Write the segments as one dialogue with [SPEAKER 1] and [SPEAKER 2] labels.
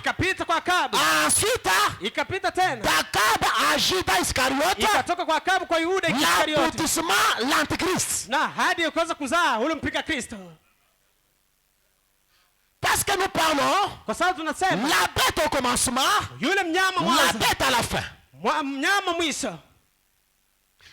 [SPEAKER 1] ikapita kwa Akabu.
[SPEAKER 2] Ensuite,
[SPEAKER 1] Ikapita tena.
[SPEAKER 2] d'Akab à Judas Iscariote.
[SPEAKER 1] Ikatoka kwa Akabu kwa Yuda Iskariote.
[SPEAKER 2] L'aboutissement, l'antichrist.
[SPEAKER 1] Na hadi ukaweza kuzaa ule mpinga Kristo.
[SPEAKER 2] Parce que nous parlons,
[SPEAKER 1] Kwa sababu tunasema
[SPEAKER 2] la bête au commencement,
[SPEAKER 1] yule mnyama
[SPEAKER 2] la
[SPEAKER 1] mwanzo,
[SPEAKER 2] bête à la fin.
[SPEAKER 1] mnyama mwisho.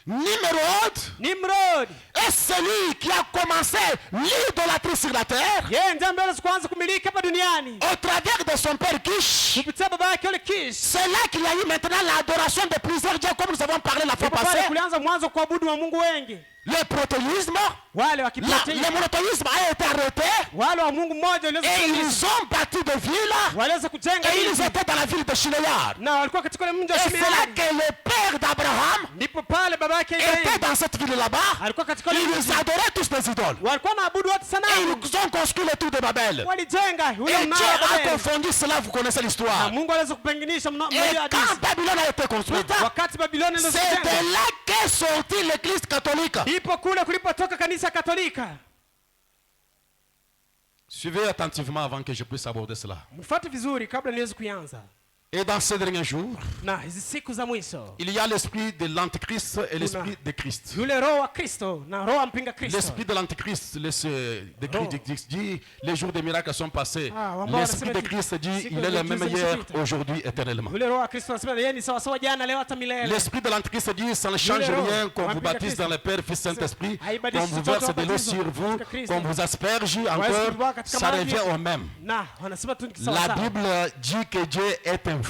[SPEAKER 2] Nimrod est celui qui a commencé l'idolâtrie sur la terre
[SPEAKER 1] yeye ndiye ambaye alianza kumiliki hapa duniani
[SPEAKER 2] au travers de son père Kish.
[SPEAKER 1] kupitia baba yake yule Kish.
[SPEAKER 2] C'est là qu'il y a eu maintenant l'adoration de plusieurs dieux, comme nous avons parlé la fois passée.
[SPEAKER 1] Kulianza mwanzo kuabudu wa Mungu wengi.
[SPEAKER 2] Le prothéisme, le monothéisme a été arrêté.
[SPEAKER 1] Wale wa Mungu mmoja
[SPEAKER 2] et ils ont bâti des villes.
[SPEAKER 1] waliweza kujenga
[SPEAKER 2] et ils étaient dans la ville de Shiloh.
[SPEAKER 1] Na walikuwa katika mji wa
[SPEAKER 2] Et c'est là que le père d'Abraham
[SPEAKER 1] ndipo pale baba yake
[SPEAKER 2] était dans cette ville là-bas.
[SPEAKER 1] alikuwa katika
[SPEAKER 2] Ils adoraient tous les idoles.
[SPEAKER 1] walikuwa naabudu watu
[SPEAKER 2] Et
[SPEAKER 1] sanamu.
[SPEAKER 2] ils ont construit le tour de Babel.
[SPEAKER 1] Walijenga
[SPEAKER 2] Et
[SPEAKER 1] ule mnara
[SPEAKER 2] Dieu
[SPEAKER 1] wa
[SPEAKER 2] a
[SPEAKER 1] Babeli.
[SPEAKER 2] confondu cela, vous connaissez l'histoire.
[SPEAKER 1] Mungu aliweza kupenganisha
[SPEAKER 2] Et
[SPEAKER 1] mmoja
[SPEAKER 2] quand Babylone a été construite,
[SPEAKER 1] wakati Babiloni ndio
[SPEAKER 2] c'est de là qu'est sortie l'église catholique.
[SPEAKER 1] ndipo kule kulipotoka kanisa Katolika.
[SPEAKER 2] Suivez attentivement avant que je puisse aborder cela.
[SPEAKER 1] Mfuate vizuri kabla niweze kuanza.
[SPEAKER 2] Et dans ces derniers jours,
[SPEAKER 1] Na hizi siku za mwisho
[SPEAKER 2] il y a l'esprit de l'antichrist et l'esprit de Christ.
[SPEAKER 1] yule roho wa Kristo na roho mpinga Kristo.
[SPEAKER 2] L'esprit de l'antichrist, de Christ dit les jours des miracles sont passés. L'esprit de Christ dit il est le même hier, aujourd'hui, éternellement.
[SPEAKER 1] Yule roho wa Kristo anasema yeye ni sawa sawa jana leo hata milele.
[SPEAKER 2] L'esprit de l'antichrist dit ça ne change rien qu'on vous baptise dans le Père, Fils, Saint-Esprit, qu'on vous verse de l'eau sur vous, qu'on vous asperge encore, ça revient au même.
[SPEAKER 1] Na wanasema tu sawa sawa.
[SPEAKER 2] La Bible dit que Dieu est infaillible.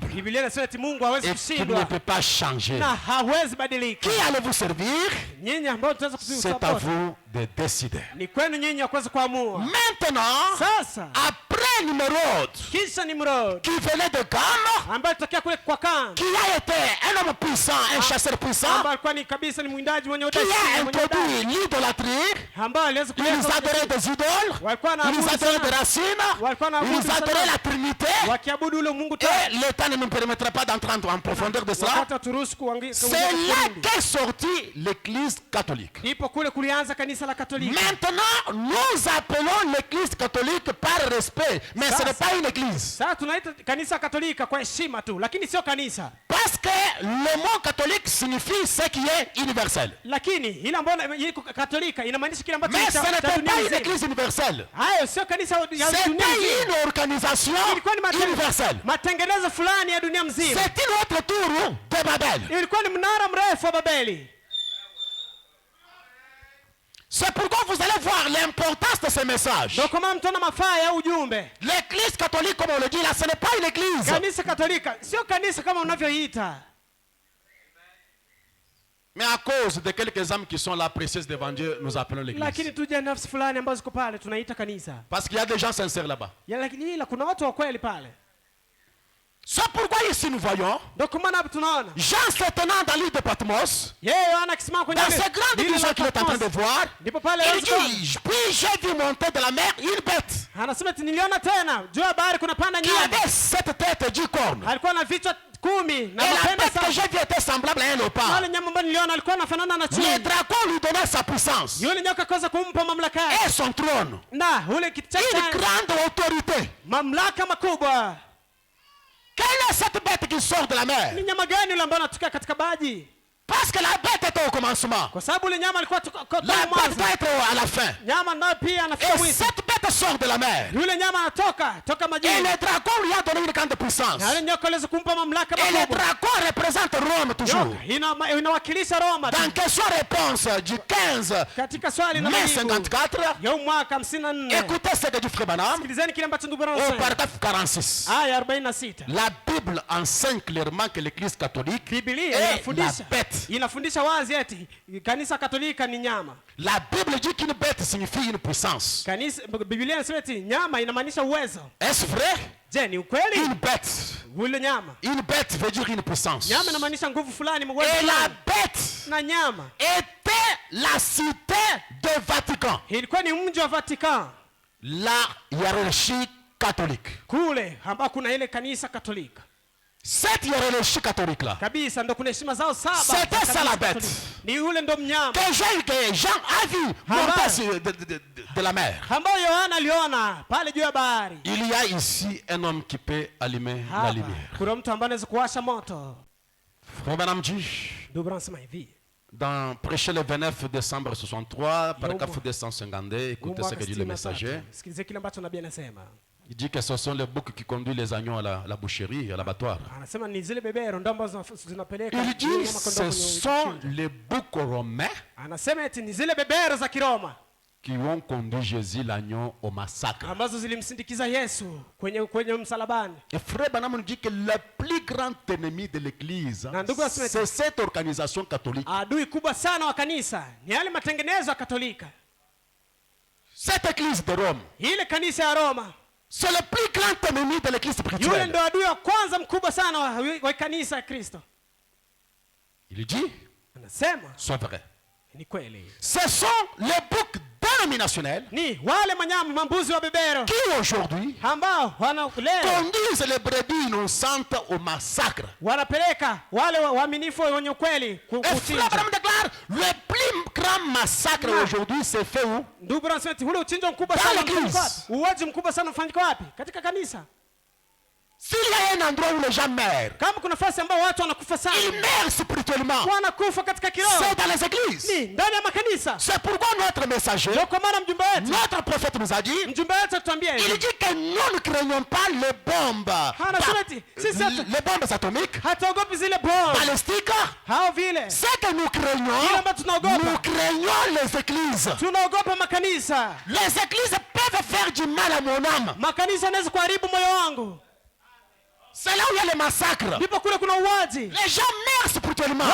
[SPEAKER 1] Biblia inasema eti Mungu hawezi
[SPEAKER 2] Et qu'il ne
[SPEAKER 1] kushindwa
[SPEAKER 2] peut pas changer.
[SPEAKER 1] na hawezi badilika.
[SPEAKER 2] Qui allez-vous servir?
[SPEAKER 1] Nyinyi ambao tutaweza
[SPEAKER 2] C'est à vous de décider.
[SPEAKER 1] Ni kwenu nyinyi kuweza kuamua.
[SPEAKER 2] Maintenant,
[SPEAKER 1] Sasa
[SPEAKER 2] après Nimrod,
[SPEAKER 1] kisha Nimrod
[SPEAKER 2] qui venait de Cam,
[SPEAKER 1] ambaye tutokea kule kwa Kan,
[SPEAKER 2] qui a été un homme puissant, un chasseur puissant,
[SPEAKER 1] ambaye alikuwa ni kabisa ni mwindaji mwenye
[SPEAKER 2] qui
[SPEAKER 1] udasi,
[SPEAKER 2] a
[SPEAKER 1] mwenye udasi,
[SPEAKER 2] introduit l'idolâtrie.
[SPEAKER 1] ambaye aliweza
[SPEAKER 2] Ils
[SPEAKER 1] kuleta
[SPEAKER 2] adoraient des idoles,
[SPEAKER 1] walikuwa na
[SPEAKER 2] ils adoraient des racines, ils adoraient la Trinité.
[SPEAKER 1] wakiabudu ule Mungu tu.
[SPEAKER 2] Et le temps ne nous permettra pas d'entrer en profondeur de cela.
[SPEAKER 1] Wakati turuhusu kuangalia.
[SPEAKER 2] C'est là qu'est sortie l'église catholique.
[SPEAKER 1] Ndipo kule kulianza kanisa la Katoliki.
[SPEAKER 2] Maintenant, nous appelons l'église catholique par respect, mais ce n'est pas une église.
[SPEAKER 1] Sasa tunaita kanisa Katolika kwa heshima tu, lakini sio kanisa.
[SPEAKER 2] Parce que le mot catholique signifie ce qui est universel.
[SPEAKER 1] Lakini ile ambayo iko Katolika inamaanisha kile ambacho
[SPEAKER 2] Mais ce
[SPEAKER 1] cha
[SPEAKER 2] n'était
[SPEAKER 1] dunia
[SPEAKER 2] pas une
[SPEAKER 1] nzima.
[SPEAKER 2] église universelle.
[SPEAKER 1] Hayo sio kanisa ya dunia
[SPEAKER 2] C'était
[SPEAKER 1] nzima.
[SPEAKER 2] une organisation
[SPEAKER 1] Ilikuwa ni
[SPEAKER 2] universelle.
[SPEAKER 1] matengenezo fulani ya dunia mzima.
[SPEAKER 2] C'est une autre tour de Babel.
[SPEAKER 1] Ilikuwa ni mnara mrefu wa Babeli.
[SPEAKER 2] C'est pourquoi vous allez voir l'importance de ce message.
[SPEAKER 1] Ndio kama mtu ana mafaa ya ujumbe.
[SPEAKER 2] L'église catholique, comme on le dit là, ce n'est pas une église.
[SPEAKER 1] Kanisa Katolika sio kanisa kama unavyoita.
[SPEAKER 2] Mais à cause de quelques âmes qui sont là précieuses devant Dieu, nous appelons l'église.
[SPEAKER 1] Lakini tuje nafsi fulani ambazo ziko pale tunaita kanisa.
[SPEAKER 2] Parce qu'il y a des gens sincères là-bas.
[SPEAKER 1] Ya lakini ila kuna watu wa kweli pale.
[SPEAKER 2] C'est pourquoi ici nous voyons
[SPEAKER 1] Ndio kwa maana tunaona
[SPEAKER 2] Jean se tenant dans l'île de Patmos,
[SPEAKER 1] yeye Yohana akisimama kwenye
[SPEAKER 2] dans ces grandes visions qu'il est en train de voir.
[SPEAKER 1] ndipo pale
[SPEAKER 2] Il dit, puis j'ai vu monter de la mer une bête
[SPEAKER 1] anasema eti niliona tena juu ya bahari kuna panda
[SPEAKER 2] qui
[SPEAKER 1] nyama.
[SPEAKER 2] avait 7 têtes et 10 cornes.
[SPEAKER 1] Alikuwa na vichwa 10
[SPEAKER 2] Et
[SPEAKER 1] na
[SPEAKER 2] la
[SPEAKER 1] mapembe
[SPEAKER 2] bête que
[SPEAKER 1] sana.
[SPEAKER 2] j'ai vue était semblable à un léopard.
[SPEAKER 1] Wale nyama ambayo niliona alikuwa anafanana na
[SPEAKER 2] Le
[SPEAKER 1] chui.
[SPEAKER 2] dragon lui donnait sa puissance
[SPEAKER 1] Yule nyoka kaza kumpa mamlaka
[SPEAKER 2] et son trône.
[SPEAKER 1] na ule kiti chake
[SPEAKER 2] Une grande autorité.
[SPEAKER 1] mamlaka makubwa.
[SPEAKER 2] Quelle est cette bête qui sort de la mer?
[SPEAKER 1] Ni nyama gani yule ambaye anatoka katika baji?
[SPEAKER 2] Parce que la bête était au commencement.
[SPEAKER 1] Kwa sababu ile nyama alikuwa
[SPEAKER 2] La bête doit être à la fin.
[SPEAKER 1] nyama nayo pia anafika
[SPEAKER 2] Et
[SPEAKER 1] mwisho.
[SPEAKER 2] cette bête sort de la mer.
[SPEAKER 1] Yule nyama anatoka toka
[SPEAKER 2] Et
[SPEAKER 1] majini.
[SPEAKER 2] le dragon lui a donné une grande puissance.
[SPEAKER 1] Na yule nyoka aliweza kumpa mamlaka
[SPEAKER 2] Et le
[SPEAKER 1] makubwa.
[SPEAKER 2] dragon représente Rome toujours.
[SPEAKER 1] Nyoka inawakilisha Roma.
[SPEAKER 2] Dans question-réponse du 15
[SPEAKER 1] Katika swali la
[SPEAKER 2] mai
[SPEAKER 1] majibu
[SPEAKER 2] 54,
[SPEAKER 1] ya mwaka 54.
[SPEAKER 2] écoutez ce que dit Frère Branham
[SPEAKER 1] Sikilizeni kile ambacho ndugu Branham
[SPEAKER 2] au
[SPEAKER 1] anasema.
[SPEAKER 2] paragraphe 46.
[SPEAKER 1] Aya 46.
[SPEAKER 2] La Bible enseigne clairement que l'église catholique
[SPEAKER 1] Biblia
[SPEAKER 2] est la
[SPEAKER 1] inafundisha.
[SPEAKER 2] bête.
[SPEAKER 1] Inafundisha wazi eti kanisa Katolika ni nyama.
[SPEAKER 2] La Bible dit qu'une bête signifie une puissance.
[SPEAKER 1] Kanisa Biblia inasema eti nyama inamaanisha uwezo.
[SPEAKER 2] Est-ce vrai?
[SPEAKER 1] Je, ni ukweli?
[SPEAKER 2] Une bête.
[SPEAKER 1] Ule nyama.
[SPEAKER 2] Une bête veut dire une puissance.
[SPEAKER 1] Nyama inamaanisha nguvu fulani, uwezo
[SPEAKER 2] Et la
[SPEAKER 1] fulani.
[SPEAKER 2] bête
[SPEAKER 1] Na nyama
[SPEAKER 2] était la cité de Vatican.
[SPEAKER 1] ilikuwa ni mji wa Vatican.
[SPEAKER 2] La hiérarchie catholique.
[SPEAKER 1] Kule ambao kuna ile kanisa Katolika.
[SPEAKER 2] Cette hiérarchie catholique là.
[SPEAKER 1] Kabisa ndo kuna heshima zao saba.
[SPEAKER 2] C'était ça la bête.
[SPEAKER 1] Ni yule ndo mnyama.
[SPEAKER 2] Que Jean a vu monter de la mer.
[SPEAKER 1] Ambao Yohana aliona pale juu ya bahari.
[SPEAKER 2] Il y a ici un homme qui peut allumer la lumière.
[SPEAKER 1] Kuna mtu ambaye anaweza kuwasha moto.
[SPEAKER 2] Frère Branham dit dans prêcher le 29 décembre 63, paragraphe 252, écoutez ce que dit le messager. Il dit que ce sont les boucs qui conduisent les agneaux à la boucherie, à l'abattoir. Il dit ce sont les boucs romains qui ont conduit Jésus l'agneau au massacre. Et frère Branham nous dit que le plus grand ennemi de l'église, c'est cette organisation catholique. Cette église de Rome, c'est le plus grand ennemi de l'église spirituelle. Il dit, c'est vrai. Ce sont les boucs dénominationnels qui aujourd'hui conduisent les brebis innocentes au massacre. Et Frère Branham déclare, le plus grand massacre aujourd'hui c'est fait où? Dans l'église. S'il y a un endroit où les gens meurent, ils meurent spirituellement. C'est dans les églises. C'est pourquoi notre messager, notre prophète nous a dit, il dit que nous ne craignons pas les bombes. Les bombes atomiques, balistiques. C'est que nous craignons les églises. Les églises peuvent faire du mal à mon âme. C'est là où il y a les massacres. Les gens meurent spirituellement.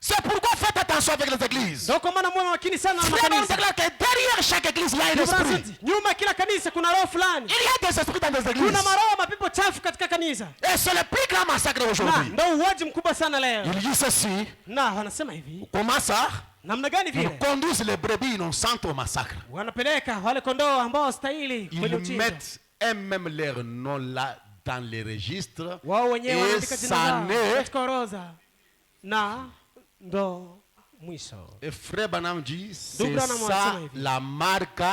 [SPEAKER 2] C'est pourquoi faites attention avec les églises. Frère, on déclare que derrière chaque église, il y a un esprit. Il y a des esprits dans des églises. Et c'est le plus grand massacre aujourd'hui. Il dit ceci. Comment ça? Ils conduisent les brebis innocentes au massacre. Ils mettent même leur nom là dans les registres. Et ça n'est. Et Frère Branham dit, c'est ça la marque.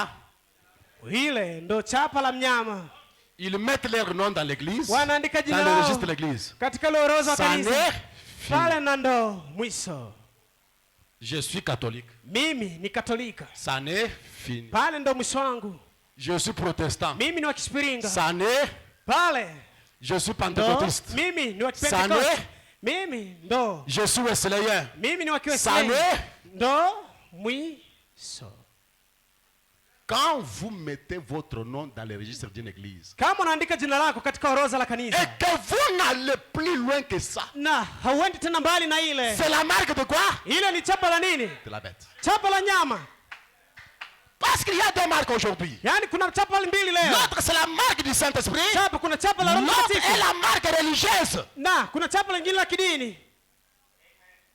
[SPEAKER 2] Ils mettent leur nom dans l'église, dans le registre de l'église. Ça n'est fini. Je suis catholique. Ça n'est fini. Je suis protestant. Ça n'est. Je suis pentecôtiste. Ça n'est. Je suis wesleyen. Ça n'est. Quand vous mettez votre nom dans le registre d'une église et que vous n'allez plus loin que ça, c'est la marque de quoi? De la bête. Parce qu'il y a deux marques aujourd'hui. L'autre c'est la marque du Saint-Esprit. L'autre est la marque religieuse.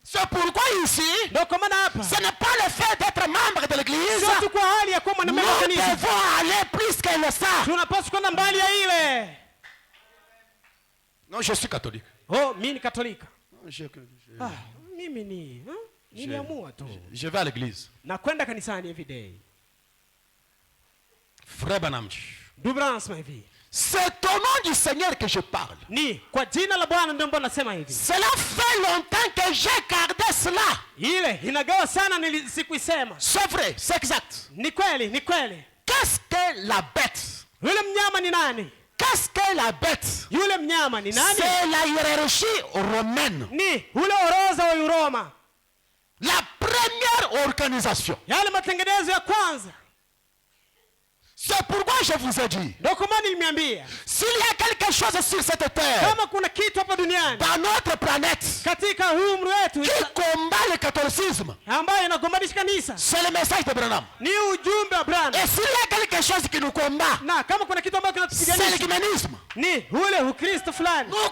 [SPEAKER 2] C'est pourquoi ici, ce n'est pas le fait d'être membre de l'église. Nous devons aller plus que ça. Non, je suis catholique. Je vais à l'église. Frère Branham, c'est au nom du Seigneur que je parle. Cela fait longtemps que j'ai gardé cela. C'est vrai, c'est exact. Qu'est-ce que la bête? Qu'est-ce que la bête? C'est la hiérarchie romaine. La première organisation. C'est pourquoi je vous ai dit, s'il y a quelque chose sur cette terre, dans notre planète, qui combat le catholicisme, c'est le message de Branham. Et s'il y a quelque chose qui nous combat, c'est l'écuménisme. Nous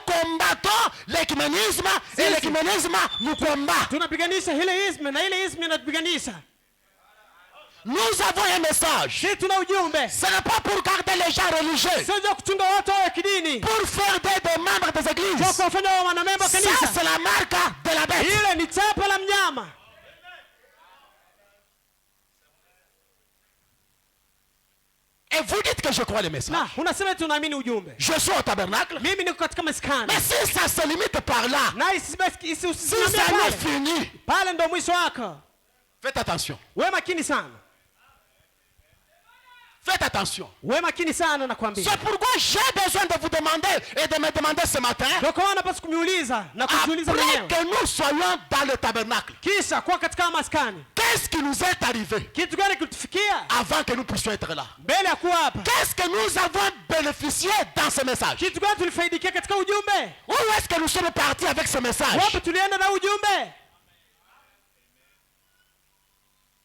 [SPEAKER 2] combattons l'écuménisme et l'écuménisme nous combat. nous avons un message.
[SPEAKER 1] Sisi tuna ujumbe.
[SPEAKER 2] Ce n'est pas pour garder les gens religieux.
[SPEAKER 1] Sio kuchunga watu wa kidini.
[SPEAKER 2] Pour faire des membres des églises.
[SPEAKER 1] Sio kufanya wanamemba kanisa.
[SPEAKER 2] Ça c'est la marque de la bête.
[SPEAKER 1] Ile ni chapa la mnyama.
[SPEAKER 2] Et vous dites que je crois le message.
[SPEAKER 1] Na, unasema tunaamini ujumbe.
[SPEAKER 2] Je suis au tabernacle.
[SPEAKER 1] Mimi niko katika maskani.
[SPEAKER 2] Mais si ça se limite par là.
[SPEAKER 1] Na si
[SPEAKER 2] ça n'est fini.
[SPEAKER 1] Pale ndo mwisho wako.
[SPEAKER 2] Faites attention.
[SPEAKER 1] Wewe makini sana.
[SPEAKER 2] Faites attention.
[SPEAKER 1] Wewe makini sana nakwambia.
[SPEAKER 2] C'est pourquoi j'ai besoin de vous demander et de me demander ce matin.
[SPEAKER 1] Donc on napaswa kuniuliza na kujiuliza mwenyewe.
[SPEAKER 2] Après que nous soyons dans le tabernacle.
[SPEAKER 1] Kisha kwa katika maskani.
[SPEAKER 2] Qu'est-ce qui nous est arrivé?
[SPEAKER 1] Kitu gani kilitufikia?
[SPEAKER 2] Avant que nous puissions être là.
[SPEAKER 1] Mbele ya kuwa hapa.
[SPEAKER 2] Qu'est-ce que nous avons bénéficié dans ce message?
[SPEAKER 1] Kitu gani tulifaidikia katika ujumbe?
[SPEAKER 2] Où est-ce que nous sommes partis avec ce message?
[SPEAKER 1] Wapi tulienda na ujumbe?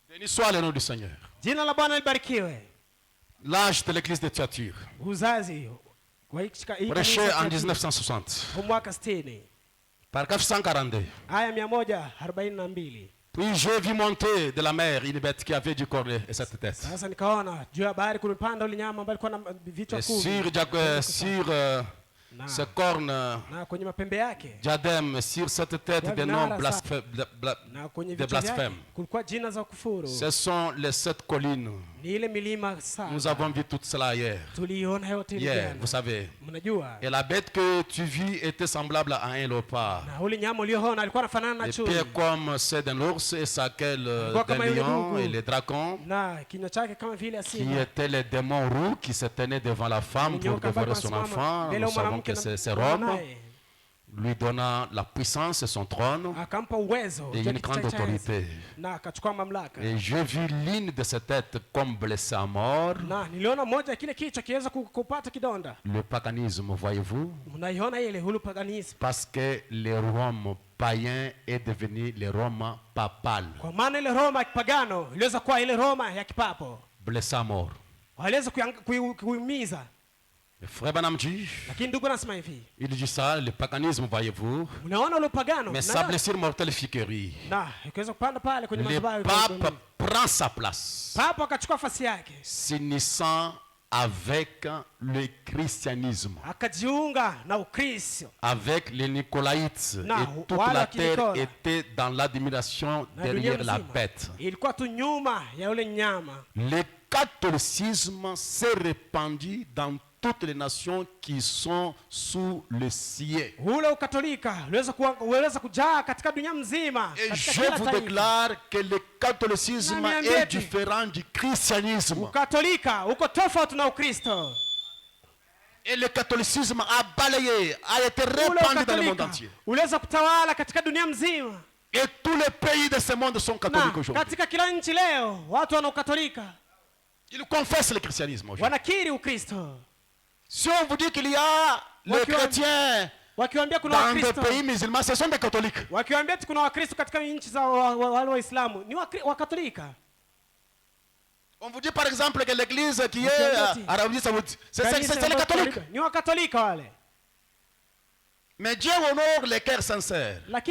[SPEAKER 2] Béni soit le nom du Seigneur.
[SPEAKER 1] Jina la Bwana libarikiwe.
[SPEAKER 2] L'âge de l'église de Thyatire.
[SPEAKER 1] Uzazi.
[SPEAKER 2] Prêché en 1960.
[SPEAKER 1] Mwaka 60.
[SPEAKER 2] Paragraphe 142.
[SPEAKER 1] Aya 142.
[SPEAKER 2] Puis j'ai vu monter de la mer une bête qui avait du cornet et cette tête.
[SPEAKER 1] Sasa nikaona juu ya bahari kulipanda ule nyama ambaye alikuwa na vichwa kumi.
[SPEAKER 2] Sur ce corne,
[SPEAKER 1] na kwenye mapembe yake,
[SPEAKER 2] diadème, sur cette tête des noms de blasphème.
[SPEAKER 1] Kulikuwa jina za kufuru.
[SPEAKER 2] Ce sont les 7 collines.
[SPEAKER 1] Ni ile milima saba.
[SPEAKER 2] Nous avons vu tout cela hier.
[SPEAKER 1] Tuliona yote ile jana.
[SPEAKER 2] Vous savez.
[SPEAKER 1] Mnajua.
[SPEAKER 2] Et la bête que tu vis était semblable à un léopard.
[SPEAKER 1] Na ule nyama ulioona alikuwa anafanana na chui.
[SPEAKER 2] Les pieds comme ceux d'un ours et sa queue d'un lion et les dragons.
[SPEAKER 1] Na kinywa chake kama vile ya simba.
[SPEAKER 2] Qui étaient les démons roux qui se tenaient devant la femme pour dévorer son enfant. Nous savons que c'est Rome, lui donnant la puissance et son trône et une grande autorité. Et j'ai vu l'une de ses têtes comme blessée à mort. Le paganisme, voyez-vous? Parce que le Rome païen est devenu le Rome papal. Blessé à mort. Le frère Branham dit, il dit ça, le paganisme, voyez-vous, mais sa blessure mortelle fit guérir. Le pape prend sa place, s'unissant avec le christianisme, avec les Nicolaïtes, et toute la terre était dans l'admiration derrière la bête. Le catholicisme s'est répandu dans toutes les nations qui sont sous le ciel. Et je vous déclare que le catholicisme est différent du christianisme. Et le catholicisme a balayé, a été répandu dans le monde entier. Et tous les pays de ce monde sont catholiques aujourd'hui. Ils confessent le christianisme aujourd'hui. Si on vous dit qu'il y a les chrétiens dans des pays musulmans, ce sont des catholiques. On vous dit par exemple que l'église qui est à Arabie Saoudite, c'est les catholiques. Mais Dieu honore les cœurs sincères. Mais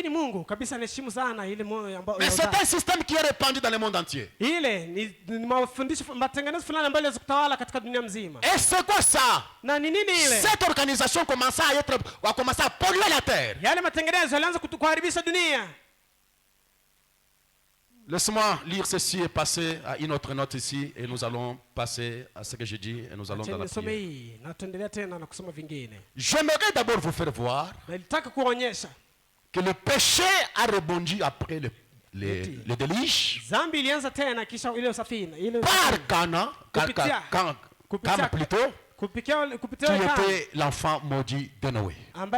[SPEAKER 2] c'est un système qui est répandu dans le monde entier. Et c'est quoi ça? Cette organisation a commencé à polluer la terre. Laisse-moi lire ceci et passer à une autre note ici, et nous allons passer à ce que je dis et nous allons dans la prière. J'aimerais d'abord vous faire voir que le péché a rebondi après le déluge par Cana, plutôt, qui était l'enfant maudit de Noé. Et de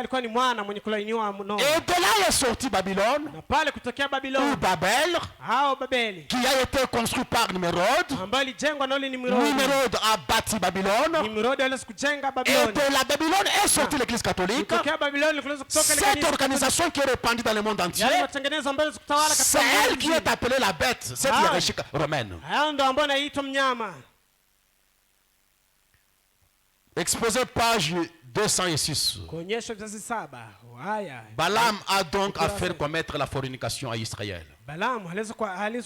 [SPEAKER 2] là est sorti Babylone, ou Babel, qui a été construit par Nimrod. Nimrod a bâti Babylone. Et de la Babylone est sortie l'église catholique. Cette organisation qui est répandue dans le monde entier, c'est elle qui est appelée la bête, cette hiérarchie romaine. Exposé page 206. Balaam a donc à faire commettre la fornication à Israël.
[SPEAKER 1] Balaam aliweza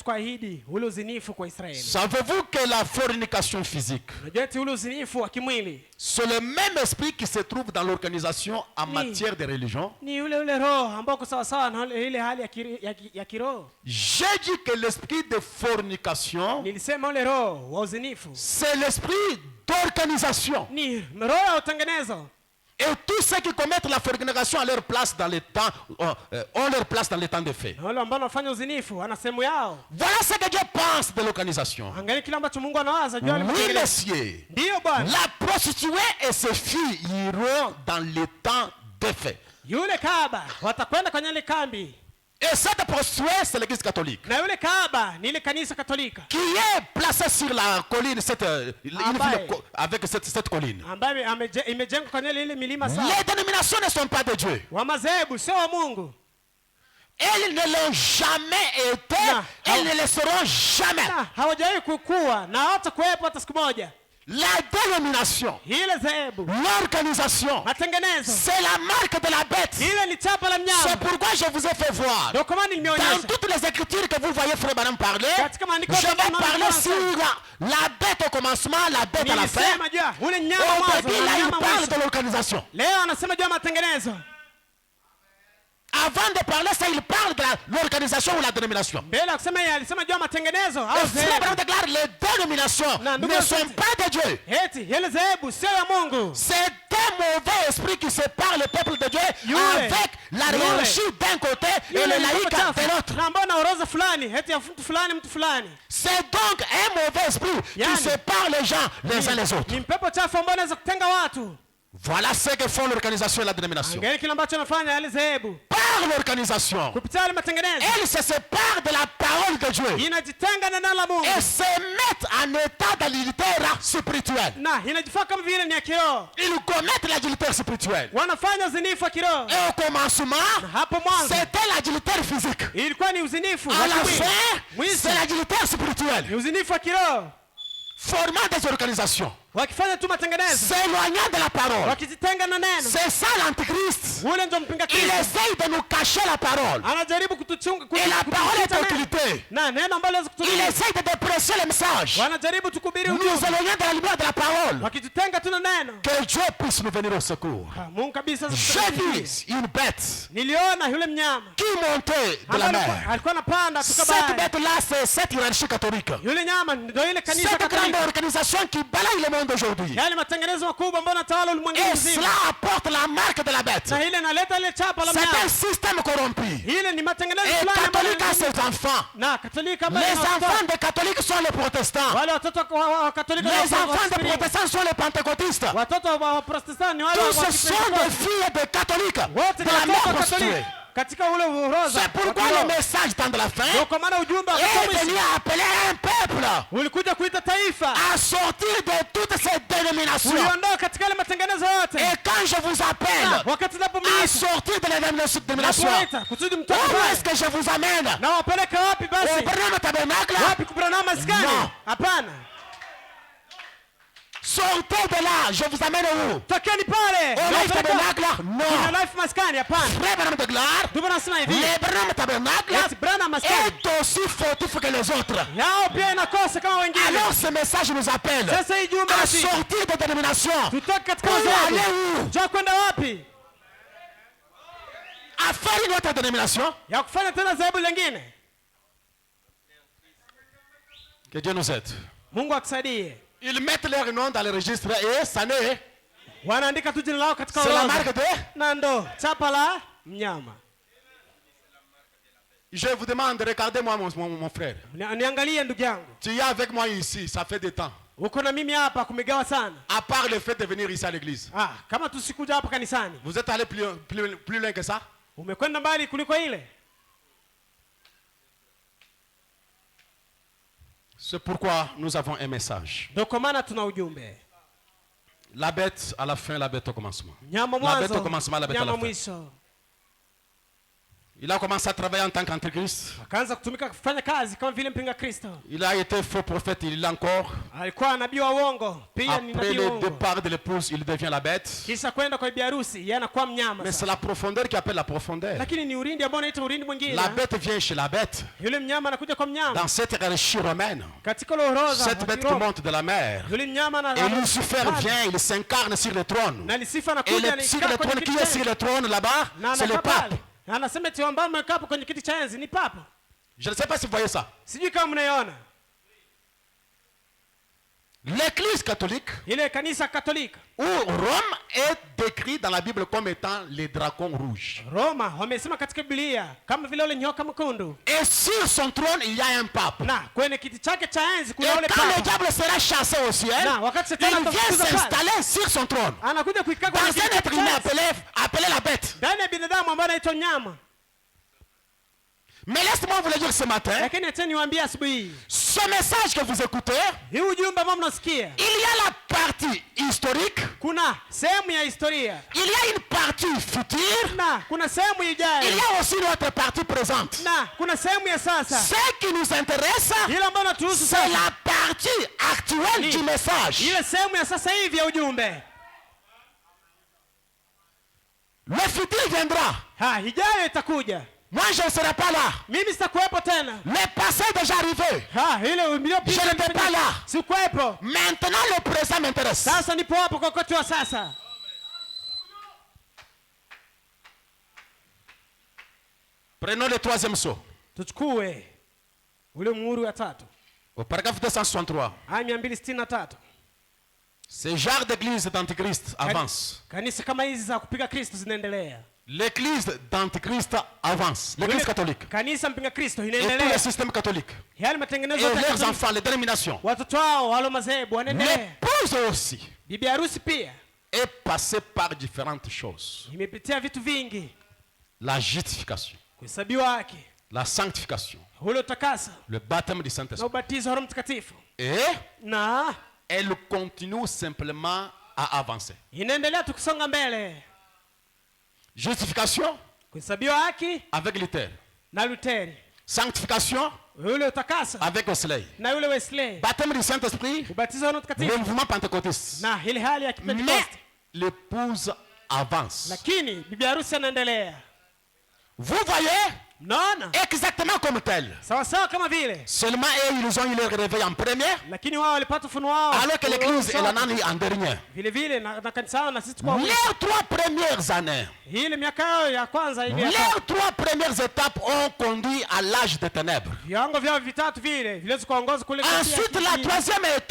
[SPEAKER 1] kuahidi ule uzinifu kwa Israeli.
[SPEAKER 2] Savez-vous que la fornication physique,
[SPEAKER 1] unajua eti ule uzinifu wa kimwili,
[SPEAKER 2] c'est le même esprit qui se trouve dans l'organisation en matière de religion?
[SPEAKER 1] Ni ule roho ambao kwa sawa sawa na ile hali ya kiroho.
[SPEAKER 2] J'ai dit que l'esprit de fornication,
[SPEAKER 1] nilisema ule roho wa uzinifu,
[SPEAKER 2] c'est l'esprit d'organisation.
[SPEAKER 1] Ni roho ya utengenezo.
[SPEAKER 2] Et tous ceux qui commettent la fornication à leur place dans les temps, ont leur place dans les temps de fait.
[SPEAKER 1] Voilà
[SPEAKER 2] ce que Dieu pense de l'organisation. Oui, messieurs. La prostituée et ses filles iront dans les temps de fait. Et cette prostituée, c'est l'église catholique. Qui est placée sur la colline, avec cette colline. Les dénominations ne sont pas de Dieu. Elles ne l'ont jamais été, elles ne le seront jamais. La dénomination, l'organisation, c'est la marque de la bête. C'est pourquoi je vous ai fait voir dans toutes les écritures que vous voyez Frère Branham parler, je vais parler sur la bête au commencement, la bête à la fin. Au début, là, il parle de l'organisation. Avant de parler ça, il parle de l'organisation ou la dénomination. Et Frère Branham déclare les dénominations ne sont pas de Dieu. C'est un mauvais esprit qui sépare le peuple de Dieu avec la hiérarchie d'un côté et le laïc de l'autre. C'est donc un mauvais esprit qui sépare les gens les uns les autres. Voilà ce que font l'organisation et la dénomination. Par l'organisation, elles se séparent de la parole de Dieu et se mettent en état d'adultère spirituel. Ils commettent l'adultère spirituel. Et au commencement, c'était l'adultère physique. À la fin, c'est l'adultère spirituel. Formant des organisations, s'éloignant de la parole. C'est ça l'antichrist. Il essaye de nous cacher la parole. Et la parole est occultée. Il essaye de déprécier le message. Nous éloignant de la lumière de la parole. Que Dieu puisse nous venir au secours. J'ai vu une bête qui montait de la mer. Cette bête-là, c'est cette hiérarchie catholique. Cette grande organisation qui balaye le monde aujourd'hui. Et cela apporte la marque de la bête. C'est un système corrompu. Et catholique a ses enfants. Les enfants des catholiques sont les protestants. Les enfants des protestants sont les pentecôtistes. Tous ce sont des filles de catholiques de la mère prostituée. C'est pourquoi le message dans la fin est venu appeler un peuple à sortir de toutes ces dénominations. Et quand je vous appelle à sortir de la dénomination, où est-ce que je vous amène? Au Branham Tabernacle? Non. Sortez de là, je vous amène où? Au Life Tabernacle? Non. Frère Branham déclare, le Branham Tabernacle est aussi fautif que les autres. Alors ce message nous appelle à sortir de dénomination. Pour aller où? À faire une autre dénomination. Que Dieu nous aide. Ils mettent leur nom dans le registre et ça n'est. C'est la marque de. Je vous demande, regardez-moi mon frère. Tu es avec moi ici, ça fait des temps. À part le fait de venir ici à l'église. Vous êtes allé plus loin que ça? C'est pourquoi nous avons un message. La bête à la fin, la bête au commencement. La bête au commencement, la bête à la fin. Il a commencé à travailler en tant qu'antéchrist.
[SPEAKER 1] Akaanza kutumika kufanya kazi kama vile mpinga Kristo.
[SPEAKER 2] Il a été faux prophète, il l'a encore.
[SPEAKER 1] Alikuwa nabii wa uongo, pia ni
[SPEAKER 2] Après
[SPEAKER 1] nabii wa
[SPEAKER 2] le
[SPEAKER 1] uongo.
[SPEAKER 2] départ de l'épouse, il devient la bête.
[SPEAKER 1] Kisha kwenda kwa bibi harusi, yeye anakuwa mnyama.
[SPEAKER 2] Mais c'est la profondeur qui appelle la profondeur.
[SPEAKER 1] Lakini ni urindi ambao unaitwa urindi mwingine.
[SPEAKER 2] La bête vient chez la bête.
[SPEAKER 1] Yule mnyama anakuja kwa mnyama.
[SPEAKER 2] Dans cette hiérarchie romaine,
[SPEAKER 1] Katika roho
[SPEAKER 2] cette bête qui monte de la mer.
[SPEAKER 1] Yule mnyama na
[SPEAKER 2] Et Lucifer vient, il s'incarne sur le trône.
[SPEAKER 1] na Lucifer
[SPEAKER 2] Et
[SPEAKER 1] anakuja
[SPEAKER 2] sur le trône, qui est sur le trône là-bas? C'est le pape.
[SPEAKER 1] Anasema eti ambao amekaa hapo kwenye kiti cha enzi ni papa.
[SPEAKER 2] Je ne sais pas si vous voyez ça.
[SPEAKER 1] Sijui kama mnaiona.
[SPEAKER 2] L'église catholique,
[SPEAKER 1] Ile kanisa Katolika,
[SPEAKER 2] où Rome est décrit dans la Bible comme étant les dragons rouges.
[SPEAKER 1] Roma wamesema katika Biblia kama vile wale nyoka mkundu.
[SPEAKER 2] Et sur son trône, il y a un pape.
[SPEAKER 1] Na kwenye kiti chake cha enzi
[SPEAKER 2] Et
[SPEAKER 1] kuna yule
[SPEAKER 2] quand le
[SPEAKER 1] papa.
[SPEAKER 2] diable sera chassé au ciel,
[SPEAKER 1] Na wakati
[SPEAKER 2] il
[SPEAKER 1] shetani
[SPEAKER 2] vient
[SPEAKER 1] atafukuzwa pale,
[SPEAKER 2] s'installer sur son trône.
[SPEAKER 1] anakuja kuikaa
[SPEAKER 2] Dans
[SPEAKER 1] kwenye
[SPEAKER 2] un
[SPEAKER 1] kiti
[SPEAKER 2] être
[SPEAKER 1] cha
[SPEAKER 2] humain
[SPEAKER 1] enzi.
[SPEAKER 2] appelé la bête.
[SPEAKER 1] Ndani ya binadamu ambaye anaitwa nyama.
[SPEAKER 2] Mais laisse-moi vous le dire ce matin.
[SPEAKER 1] Lakini acha niwaambie asubuhi hii.
[SPEAKER 2] Ce message que vous écoutez,
[SPEAKER 1] Hii ujumbe ambao mnasikia,
[SPEAKER 2] il y a la partie historique,
[SPEAKER 1] kuna sehemu ya historia
[SPEAKER 2] il y a une partie future,
[SPEAKER 1] na kuna sehemu
[SPEAKER 2] il y
[SPEAKER 1] ijayo
[SPEAKER 2] a aussi une autre partie présente.
[SPEAKER 1] na kuna sehemu ya sasa.
[SPEAKER 2] Ce qui nous intéresse,
[SPEAKER 1] Ile ambayo natuhusu
[SPEAKER 2] c'est
[SPEAKER 1] sasa,
[SPEAKER 2] la partie actuelle du message.
[SPEAKER 1] ile sehemu ya sasa hivi ya ujumbe.
[SPEAKER 2] Le futur viendra.
[SPEAKER 1] Ijayo itakuja.
[SPEAKER 2] Moi, je ne serai pas là.
[SPEAKER 1] Mimi sitakuwepo tena.
[SPEAKER 2] Le passé est déjà arrivé.
[SPEAKER 1] Ile
[SPEAKER 2] Je n'étais pas là.
[SPEAKER 1] sikuwepo.
[SPEAKER 2] Maintenant, le présent m'intéresse.
[SPEAKER 1] Sasa nipo hapo kwa wakati wa sasa.
[SPEAKER 2] Prenons le troisième saut.
[SPEAKER 1] Tuchukue ule muhuri wa tatu.
[SPEAKER 2] Au paragraphe 263.
[SPEAKER 1] Aya 263.
[SPEAKER 2] Ce genre d'église d'antichrist avance.
[SPEAKER 1] Kanisa kama hizi za kupiga Kristo zinaendelea.
[SPEAKER 2] L'église d'antichrist avance. L'église catholique.
[SPEAKER 1] Kanisa mpinga Kristo
[SPEAKER 2] Et tout le
[SPEAKER 1] inaendelea.
[SPEAKER 2] système catholique.
[SPEAKER 1] Yale matengenezo
[SPEAKER 2] Et
[SPEAKER 1] yote ya
[SPEAKER 2] leurs
[SPEAKER 1] Katoliki.
[SPEAKER 2] enfants, les dénominations.
[SPEAKER 1] Watoto wao wale madhehebu wanaendelea.
[SPEAKER 2] L'épouse aussi
[SPEAKER 1] Bibi harusi pia
[SPEAKER 2] est passée par différentes choses.
[SPEAKER 1] imepitia vitu vingi.
[SPEAKER 2] La justification,
[SPEAKER 1] Kuhesabiwa haki,
[SPEAKER 2] la sanctification,
[SPEAKER 1] ule utakasa
[SPEAKER 2] le baptême du
[SPEAKER 1] na
[SPEAKER 2] Saint-Esprit.
[SPEAKER 1] ubatizo wa Roho Mtakatifu.
[SPEAKER 2] Et
[SPEAKER 1] Na
[SPEAKER 2] elle continue simplement à avancer.
[SPEAKER 1] inaendelea tukisonga mbele.
[SPEAKER 2] Justification
[SPEAKER 1] Kuhesabiwa haki
[SPEAKER 2] avec Luther.
[SPEAKER 1] na Luteri.
[SPEAKER 2] Sanctification
[SPEAKER 1] Ule utakasa
[SPEAKER 2] avec Wesley.
[SPEAKER 1] na ule Wesley.
[SPEAKER 2] Baptême du Saint-Esprit,
[SPEAKER 1] Ubatizo wa Roho
[SPEAKER 2] le
[SPEAKER 1] Mtakatifu
[SPEAKER 2] mouvement pentecôtiste.
[SPEAKER 1] na ile hali ya
[SPEAKER 2] Mais
[SPEAKER 1] Kipentekoste.
[SPEAKER 2] l'épouse avance.
[SPEAKER 1] Lakini bibi harusi anaendelea.
[SPEAKER 2] Vous voyez,
[SPEAKER 1] Mnaona?
[SPEAKER 2] exactement comme tel.
[SPEAKER 1] Sawa sawa kama vile.
[SPEAKER 2] Seulement eux, ils ont eu leur réveil en premier,
[SPEAKER 1] Lakini wao walipata ufunuo wao.
[SPEAKER 2] alors que l'église, elle en a eu en dernier.
[SPEAKER 1] Vile vile na kanisa lao na sisi kwa
[SPEAKER 2] Les 3 premières années,
[SPEAKER 1] ile miaka yao ya kwanza hivi ya
[SPEAKER 2] les 3 premières étapes ont conduit à l'âge des ténèbres.
[SPEAKER 1] viwango vyao vitatu vile viliweza kuongoza kule.
[SPEAKER 2] Ensuite, la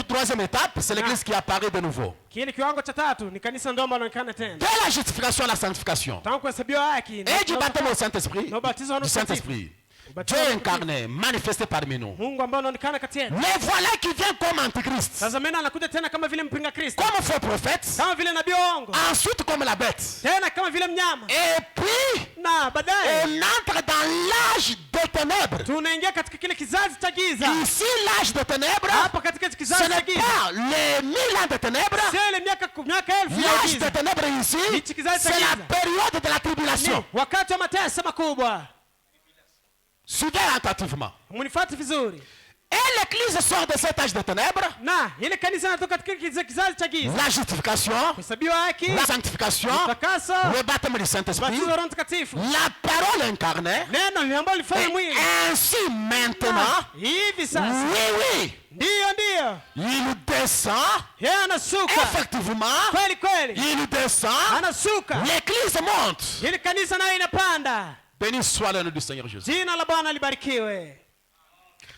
[SPEAKER 2] troisième étape, c'est l'église qui apparaît de nouveau.
[SPEAKER 1] Kile kiwango cha tatu ni kanisa ndio ambalo linaonekana tena.
[SPEAKER 2] Dès la justification à la sanctification.
[SPEAKER 1] Tangu kuhesabiwa haki
[SPEAKER 2] Et du baptême au Saint-Esprit,
[SPEAKER 1] na ubatizo wa
[SPEAKER 2] du
[SPEAKER 1] Roho Mtakatifu.
[SPEAKER 2] Saint-Esprit.
[SPEAKER 1] Ubatizo
[SPEAKER 2] Dieu
[SPEAKER 1] wa Roho Mtakatifu.
[SPEAKER 2] incarné, manifesté parmi nous.
[SPEAKER 1] Mungu ambaye anaonekana kati yetu.
[SPEAKER 2] Mais voilà qui vient comme antichrist.
[SPEAKER 1] Sasa mena anakuja tena kama vile mpinga Kristo.
[SPEAKER 2] Comme faux prophète.
[SPEAKER 1] Kama vile nabii wa uongo.
[SPEAKER 2] Ensuite comme la bête.
[SPEAKER 1] Tena kama vile mnyama.
[SPEAKER 2] Et puis,
[SPEAKER 1] Na baadaye
[SPEAKER 2] on entre dans l'âge des ténèbres.
[SPEAKER 1] tunaingia katika kile kizazi cha giza.
[SPEAKER 2] Ici, l'âge des ténèbres,
[SPEAKER 1] Hapa katika
[SPEAKER 2] ce
[SPEAKER 1] kizazi cha
[SPEAKER 2] n'est
[SPEAKER 1] giza.
[SPEAKER 2] pas les 1000 ans de ténèbres.
[SPEAKER 1] Sio ile miaka elfu ya
[SPEAKER 2] L'âge
[SPEAKER 1] giza.
[SPEAKER 2] des ténèbres ici,
[SPEAKER 1] Hichi kizazi cha
[SPEAKER 2] c'est la
[SPEAKER 1] giza.
[SPEAKER 2] période de la
[SPEAKER 1] Ni
[SPEAKER 2] tribulation.
[SPEAKER 1] wakati wa mateso makubwa.
[SPEAKER 2] Suivez attentivement.
[SPEAKER 1] Munifuate vizuri.
[SPEAKER 2] Et l'église sort de cet âge de ténèbres.
[SPEAKER 1] Na ile kanisa inatoka katika kizazi cha giza.
[SPEAKER 2] La justification,
[SPEAKER 1] Kuhesabiwa haki,
[SPEAKER 2] la sanctification,
[SPEAKER 1] utakaso,
[SPEAKER 2] le baptême du Saint-Esprit,
[SPEAKER 1] ubatizo wa Roho Mtakatifu.
[SPEAKER 2] la parole incarnée.
[SPEAKER 1] Neno ambalo lifanya
[SPEAKER 2] Et
[SPEAKER 1] mwili.
[SPEAKER 2] ainsi maintenant,
[SPEAKER 1] Hivi sasa.
[SPEAKER 2] oui,
[SPEAKER 1] Ndiyo.
[SPEAKER 2] il descend,
[SPEAKER 1] Yeye anashuka.
[SPEAKER 2] effectivement,
[SPEAKER 1] Kweli kweli.
[SPEAKER 2] il descend,
[SPEAKER 1] Anashuka.
[SPEAKER 2] l'église monte.
[SPEAKER 1] Ile kanisa nayo inapanda.
[SPEAKER 2] Béni soit le nom du Seigneur Jésus.
[SPEAKER 1] Jina la Bwana libarikiwe.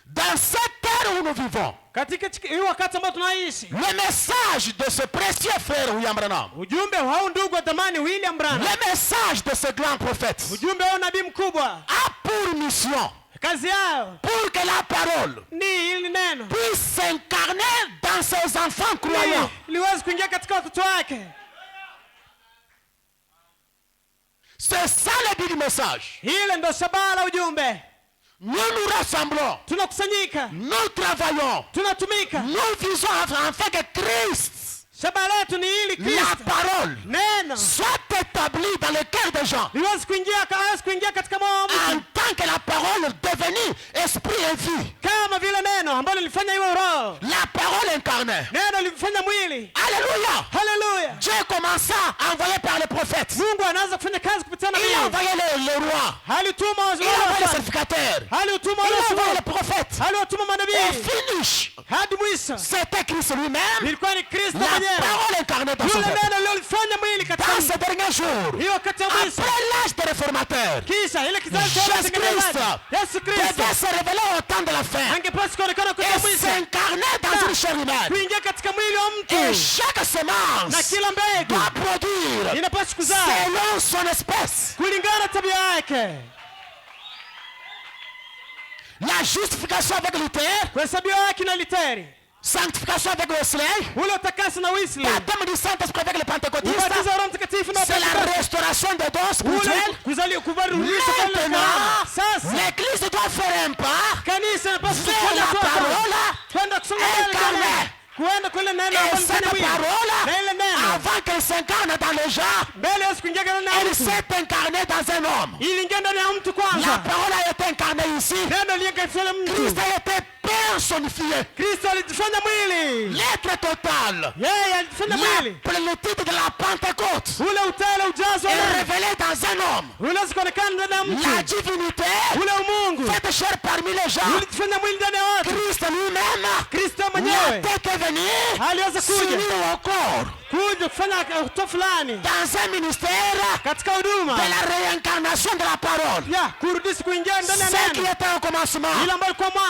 [SPEAKER 2] Dans cette ère où nous vivons,
[SPEAKER 1] Katika hii wakati ambao tunaishi,
[SPEAKER 2] le message de ce précieux frère William Branham,
[SPEAKER 1] ujumbe wa ndugu wa thamani William Branham,
[SPEAKER 2] le message de ce grand prophète,
[SPEAKER 1] ujumbe wa nabii mkubwa,
[SPEAKER 2] a pour mission,
[SPEAKER 1] kazi yao
[SPEAKER 2] pour que la parole
[SPEAKER 1] ni ili neno
[SPEAKER 2] puisse s'incarner dans ses enfants croyants.
[SPEAKER 1] liwezi kuingia katika watoto wake.
[SPEAKER 2] C'est ça le but du message.
[SPEAKER 1] Ile ndo shabaha la ujumbe.
[SPEAKER 2] Nous nous rassemblons,
[SPEAKER 1] Tunakusanyika,
[SPEAKER 2] nous travaillons,
[SPEAKER 1] tunatumika.
[SPEAKER 2] nous visons afin que Christ,
[SPEAKER 1] Shabaha letu ni ili
[SPEAKER 2] la
[SPEAKER 1] Kristo,
[SPEAKER 2] parole,
[SPEAKER 1] neno
[SPEAKER 2] soit établie dans le cœur des gens.
[SPEAKER 1] liwezi kuingia katika moyo wa mtu.
[SPEAKER 2] commença à envoyer par les prophètes.
[SPEAKER 1] Mungu anaanza kufanya kazi kupitia nabii.
[SPEAKER 2] Il a envoyé les rois.
[SPEAKER 1] Alituma wazee.
[SPEAKER 2] Il a envoyé les sacrificateurs.
[SPEAKER 1] Alituma
[SPEAKER 2] il a envoyé les prophètes.
[SPEAKER 1] Alituma manabii.
[SPEAKER 2] Et finish.
[SPEAKER 1] Hadi mwisho.
[SPEAKER 2] C'était Christ lui-même.
[SPEAKER 1] Ilikuwa ni Kristo
[SPEAKER 2] mwenyewe.
[SPEAKER 1] La
[SPEAKER 2] parole incarnée dans son
[SPEAKER 1] peuple. Neno lilifanya mwili katika
[SPEAKER 2] dans ces derniers jours.
[SPEAKER 1] Hiyo wakati wa mwisho.
[SPEAKER 2] Après l'âge des réformateurs.
[SPEAKER 1] Kisha ile kizazi cha
[SPEAKER 2] Jésus-Christ.
[SPEAKER 1] Yesu Kristo.
[SPEAKER 2] devait se révéler au temps de la fin.
[SPEAKER 1] Angepaswa kuonekana kwa mwisho.
[SPEAKER 2] Et s'incarner dans une chair humaine.
[SPEAKER 1] Kuingia katika mwili wa mtu.
[SPEAKER 2] Et chaque semence
[SPEAKER 1] na kila mbegu
[SPEAKER 2] doit produire
[SPEAKER 1] inapaswa kuzaa
[SPEAKER 2] selon son espèce.
[SPEAKER 1] Kulingana tabia yake.
[SPEAKER 2] La justification avec Luther.
[SPEAKER 1] Kuhesabiwa haki na Luteri.
[SPEAKER 2] Sanctification avec Wesley.
[SPEAKER 1] Ule utakaso na Wesley.
[SPEAKER 2] Baptême du Saint-Esprit avec les pentecôtistes.
[SPEAKER 1] Ubatizo wa Roho Mtakatifu na
[SPEAKER 2] c'est la restauration des dons spirituels. Maintenant, l'église doit faire un pas vers la parole incarnée. Et cette parole, avant qu'elle s'incarne dans les gens, elle s'est incarnée dans un homme. La parole a été incarnée ici. Christ a été personnifié. L'être total. La plénitude de la Pentecôte est révélée dans un homme. La divinité faite chair parmi les gens. Christ lui-même n'était venu s'unir au corps dans un ministère de la réincarnation de la parole. Ce qui était au commencement,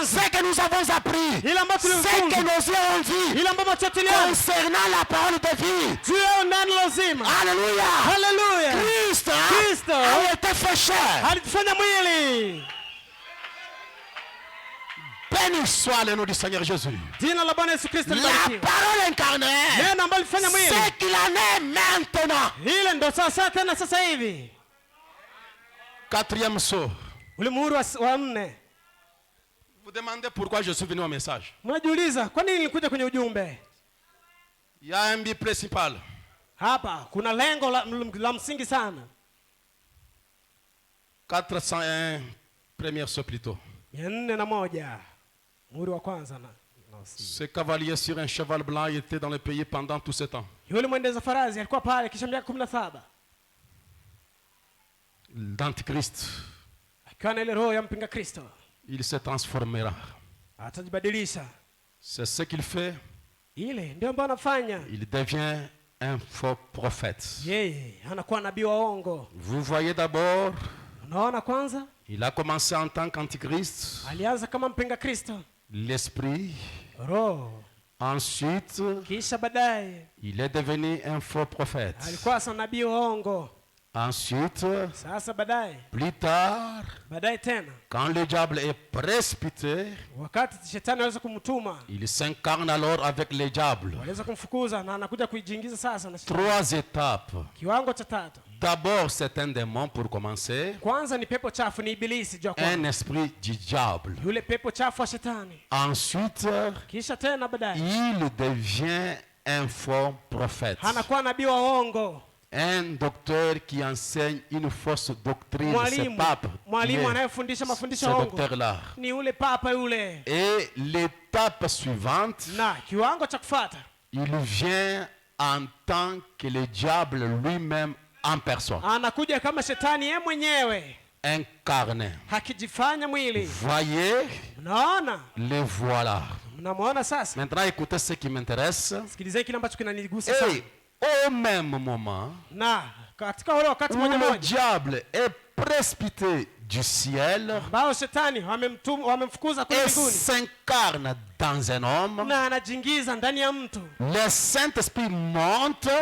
[SPEAKER 2] ce que nous avons appris, ce que nos yeux ont vu concernant la parole de vie. Alléluia. Christ a été fait chair. Béni soit le nom du Seigneur Jésus. La parole incarnée, c'est qu'il en est maintenant. Quatrième saut. Vous demandez pourquoi je suis venu au message. Il y a un but principal.
[SPEAKER 1] Hapa kuna lengo la msingi sana.
[SPEAKER 2] 401 première saut plutôt.
[SPEAKER 1] 401.
[SPEAKER 2] Ce cavalier sur un cheval blanc était dans le pays pendant tout ce temps. L'Antichrist, il se transformera. C'est ce qu'il fait. Il devient un faux prophète. Vous voyez d'abord, il a commencé en tant qu'antichrist. L'esprit. Ensuite, il est devenu un faux prophète. Ensuite, plus tard, quand le diable est précipité, il s'incarne alors avec le diable. 3 étapes. D'abord, c'est un démon pour commencer. Un esprit du diable. Ensuite, il devient un faux prophète. Un docteur qui enseigne une fausse doctrine, c'est pape. Ce docteur-là. Et l'étape suivante, il vient en tant que le diable lui-même en personne. Incarné. Voyez, le voilà. Maintenant, écoutez ce qui m'intéresse. Et au même moment, où le diable est précipité du ciel et s'incarne dans un homme, le Saint-Esprit monte et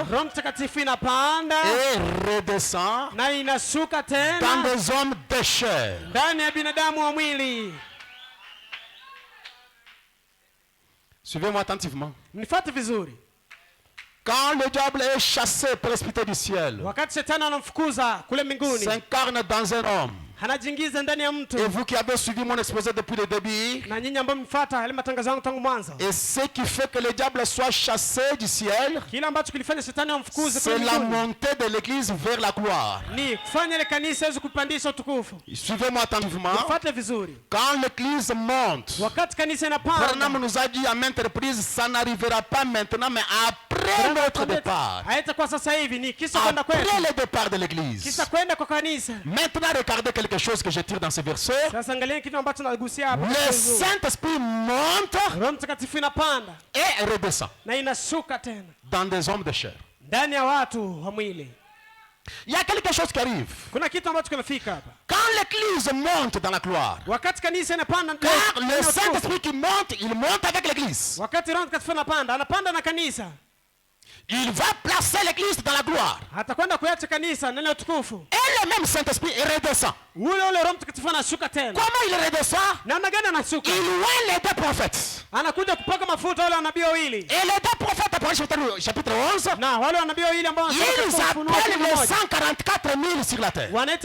[SPEAKER 2] redescend dans des hommes de chair. Suivez-moi attentivement. Quand le diable est chassé, précipité du ciel, s'incarne dans un homme. Et vous qui avez suivi mon exposé depuis le début, et ce qui fait que le diable soit chassé du ciel, c'est la montée de l'église vers la gloire. Suivez-moi attentivement. Quand l'église monte, Branham nous a dit à maintes reprises, ça n'arrivera pas maintenant, mais après après notre départ.
[SPEAKER 1] Après
[SPEAKER 2] le départ de l'église. Maintenant, regardez quelque chose que je tire dans ce verset. Le Saint-Esprit monte et redescend dans des hommes de chair. Il y a quelque chose qui arrive. Quand l'église monte dans la gloire, car le Saint-Esprit qui monte, il monte avec l'église. Il va placer l'église dans la gloire. Et le même Saint-Esprit redescend. Comment il redescend? Il oint les deux prophètes. Et les deux prophètes, chapitre 11, ils appellent les 144 000 sur la terre. Entre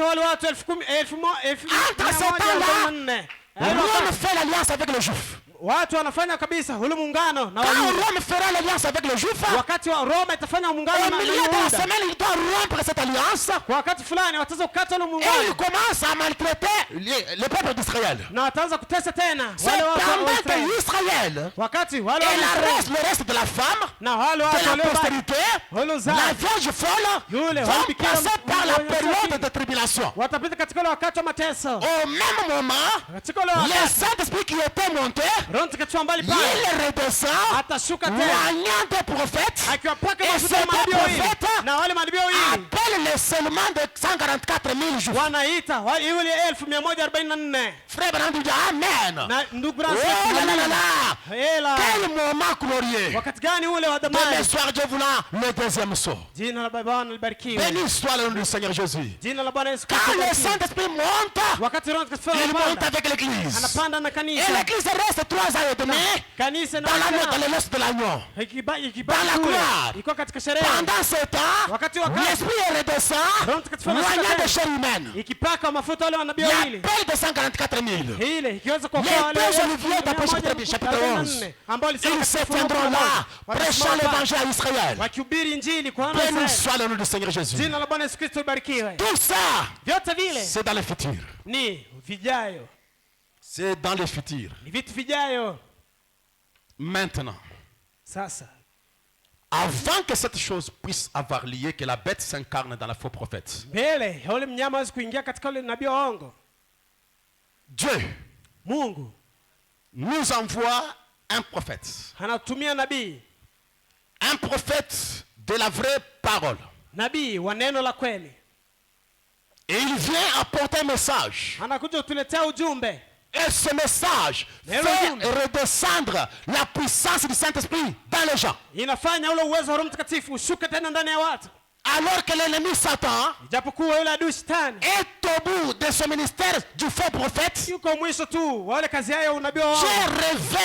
[SPEAKER 2] ce temps-là, Rome fait l'alliance avec les Juifs.
[SPEAKER 1] Watu wanafanya kabisa ule muungano na
[SPEAKER 2] Rome fera l'alliance avec le juif.
[SPEAKER 1] Wakati wa Rome itafanya muungano na
[SPEAKER 2] Wayuda. Semaine il doit rompre cette alliance.
[SPEAKER 1] Wakati fulani wataanza kukata ule muungano.
[SPEAKER 2] Et il commence à maltraiter le peuple d'Israël.
[SPEAKER 1] Na wataanza kutesa tena
[SPEAKER 2] wale watu wa Israël.
[SPEAKER 1] Wakati wale
[SPEAKER 2] et le reste de la femme,
[SPEAKER 1] na wale watu
[SPEAKER 2] de la postérité, la vierge folle vont passer par la période de tribulation.
[SPEAKER 1] Watapita katika ile wakati wa mateso.
[SPEAKER 2] Au même moment, le Saint-Esprit qui était monté, il redescend, voyant des prophètes, et ces prophètes appellent le seulement de 144 000 jours. Frère Branham dit Amen. Oh là là là là. Quel moment glorieux. Demain soir, Dieu voulant le deuxième saut. Béni soit le nom du Seigneur Jésus. Quand le Saint-Esprit monte, il monte avec l'église. Et l'église reste 3 ans et demi dans l'os de l'agneau, dans la gloire. Pendant ce temps, l'Esprit redescend, voyant des chairs humaines. Il appelle de 144 000. Les deux oliviers d'après chapitre 11, ils s'éteindront là, prêchant l'évangile à Israël. Béni soit le nom du Seigneur Jésus. Tout ça, c'est dans le futur. C'est dans le futur. Maintenant, avant que cette chose puisse avoir lieu, que la bête s'incarne dans la faux prophète, Dieu nous envoie un prophète. Un prophète de la vraie parole. Et il vient apporter un message. Et ce message fait redescendre la puissance du Saint-Esprit dans les gens. Alors que l'ennemi Satan est au bout de ce ministère du faux prophète, Dieu révèle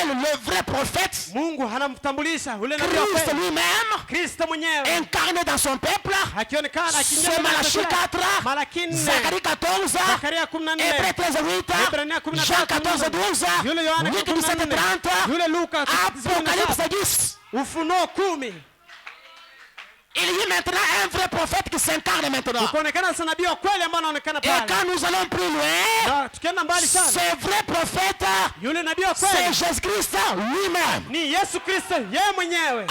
[SPEAKER 2] le vrai prophète, Christ lui-même, incarné dans son peuple. C'est Malachie 4, Zacharie 14, Hébreux 13, 8, Jean 14, 12, Luc 17, 30, Apocalypse 10. Il y a maintenant un vrai prophète qui s'incarne maintenant. Et quand nous allons plus loin, ce vrai prophète, c'est Jésus-Christ lui-même.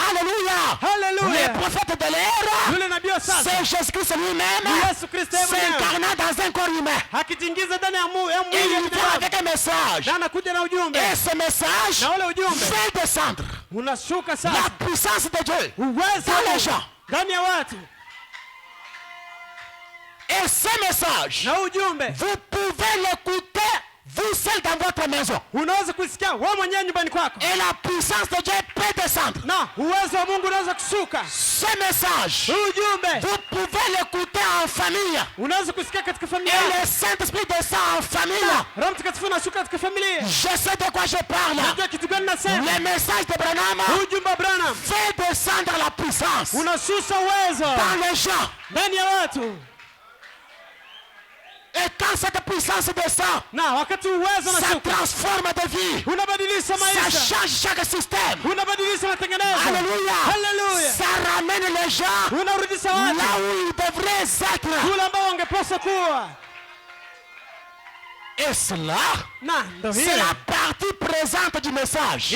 [SPEAKER 2] Alléluia. Le prophète de l'ère, c'est Jésus-Christ lui-même, s'incarnant dans un corps humain. Il vient avec un message. Et ce message fait descendre la puissance de Dieu dans les gens. Et ce message, vous pouvez l'écouter vous seul dans votre maison. Et la puissance de Dieu peut descendre. Ce message, vous pouvez l'écouter en famille. Et le Saint-Esprit descend en famille. Je sais de quoi je parle. Le message de Branham fait descendre la puissance dans les gens. Et quand cette puissance descend, ça transforme de vie. Ça change chaque système. Alléluia. Ça ramène les gens là où ils devraient être. Et cela, c'est la partie présente du message.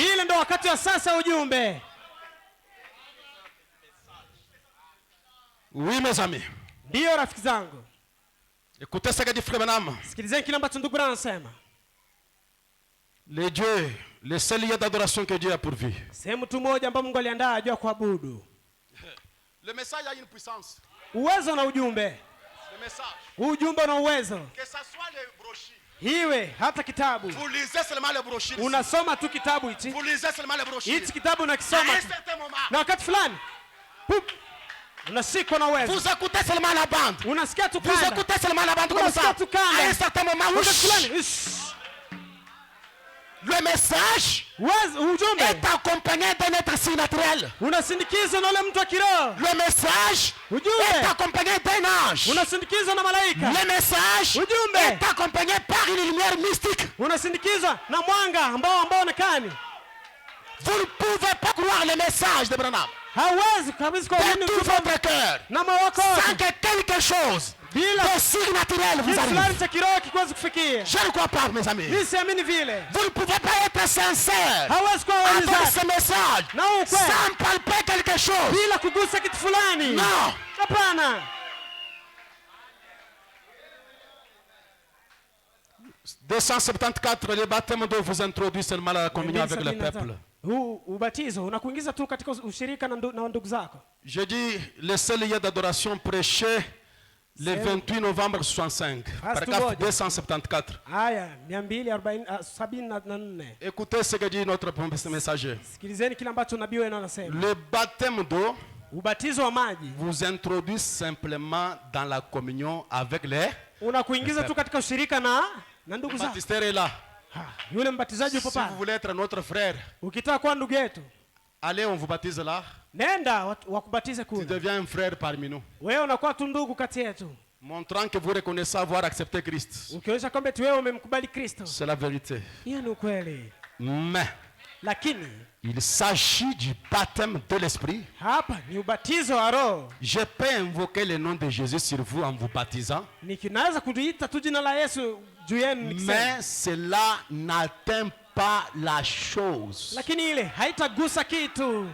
[SPEAKER 2] Oui, mes amis.
[SPEAKER 1] Ndio rafiki zangu.
[SPEAKER 2] Écoutez ce que dit Frère Branham.
[SPEAKER 1] Sikilizeni kile ambacho ndugu Branham anasema.
[SPEAKER 2] Le Dieu, le seul lieu d'adoration que Dieu a pourvu.
[SPEAKER 1] Sehemu tu moja ambapo Mungu aliandaa ajua kuabudu.
[SPEAKER 2] Le message a une puissance.
[SPEAKER 1] Uwezo na ujumbe.
[SPEAKER 2] Le message.
[SPEAKER 1] Ujumbe na uwezo.
[SPEAKER 2] Que ça soit les brochures.
[SPEAKER 1] Iwe hata kitabu.
[SPEAKER 2] Vous lisez seulement les brochures.
[SPEAKER 1] Unasoma tu kitabu hichi.
[SPEAKER 2] Vous lisez seulement les brochures.
[SPEAKER 1] Hichi kitabu unakisoma. Na wakati fulani. Unashikwa na uwezo.
[SPEAKER 2] Vous écoutez seulement la bande.
[SPEAKER 1] Unasikia tu
[SPEAKER 2] kanda. Vous écoutez seulement la bande comme ça. À un certain moment, le message est accompagné d'un être surnaturel.
[SPEAKER 1] Unasindikizwa na ule mtu wa kiroho.
[SPEAKER 2] Le message est accompagné d'un ange.
[SPEAKER 1] Unasindikizwa na malaika.
[SPEAKER 2] Le message est accompagné par une lumière mystique.
[SPEAKER 1] Unasindikizwa na mwanga ambao onekani.
[SPEAKER 2] Vous ne pouvez pas croire le message de Branham.
[SPEAKER 1] Hawezi kabisa kwa
[SPEAKER 2] de tout votre cœur. Sans que quelque chose de surnaturel vous arrive. Je ne crois pas, mes amis. Vous ne pouvez pas être sincère avec ce message sans palper quelque chose. Non. 274, le baptême doit vous introduire seulement à la communion avec le peuple.
[SPEAKER 1] Ubatizo unakuingiza tu katika ushirika na ndugu zako.
[SPEAKER 2] Je dis le seul lieu d'adoration prêché le 28 novembre 65, paragraphe 274.
[SPEAKER 1] Aya 274.
[SPEAKER 2] Écoutez ce que dit notre messager.
[SPEAKER 1] Sikilizeni kile ambacho nabii wenu anasema.
[SPEAKER 2] Le baptême d'eau
[SPEAKER 1] ubatizo wa maji
[SPEAKER 2] vous introduit simplement dans la communion avec les.
[SPEAKER 1] Unakuingiza tu katika ushirika na ndugu zako.
[SPEAKER 2] Baptiste est là.
[SPEAKER 1] Yule mbatizaji yupo pale.
[SPEAKER 2] Si vous voulez être notre frère,
[SPEAKER 1] ukitaka kuwa ndugu yetu,
[SPEAKER 2] allez, on vous baptise là.
[SPEAKER 1] Nenda wakubatize kule.
[SPEAKER 2] Tu deviens un frère parmi nous.
[SPEAKER 1] Wewe unakuwa tu ndugu kati yetu.
[SPEAKER 2] Montrant que vous reconnaissez avoir accepté Christ.
[SPEAKER 1] Ukionyesha kwamba wewe umemkubali Kristo.
[SPEAKER 2] C'est la vérité.
[SPEAKER 1] Hiyo ni ukweli.
[SPEAKER 2] Mais
[SPEAKER 1] lakini
[SPEAKER 2] il s'agit du baptême de l'esprit.
[SPEAKER 1] Hapa ni ubatizo wa roho.
[SPEAKER 2] Je peux invoquer le nom de Jésus sur vous en vous baptisant.
[SPEAKER 1] Nikinaweza kuita tu jina la Yesu juu yenu nikisema.
[SPEAKER 2] Mais cela n'atteint pas la chose.
[SPEAKER 1] Lakini ile haitagusa kitu.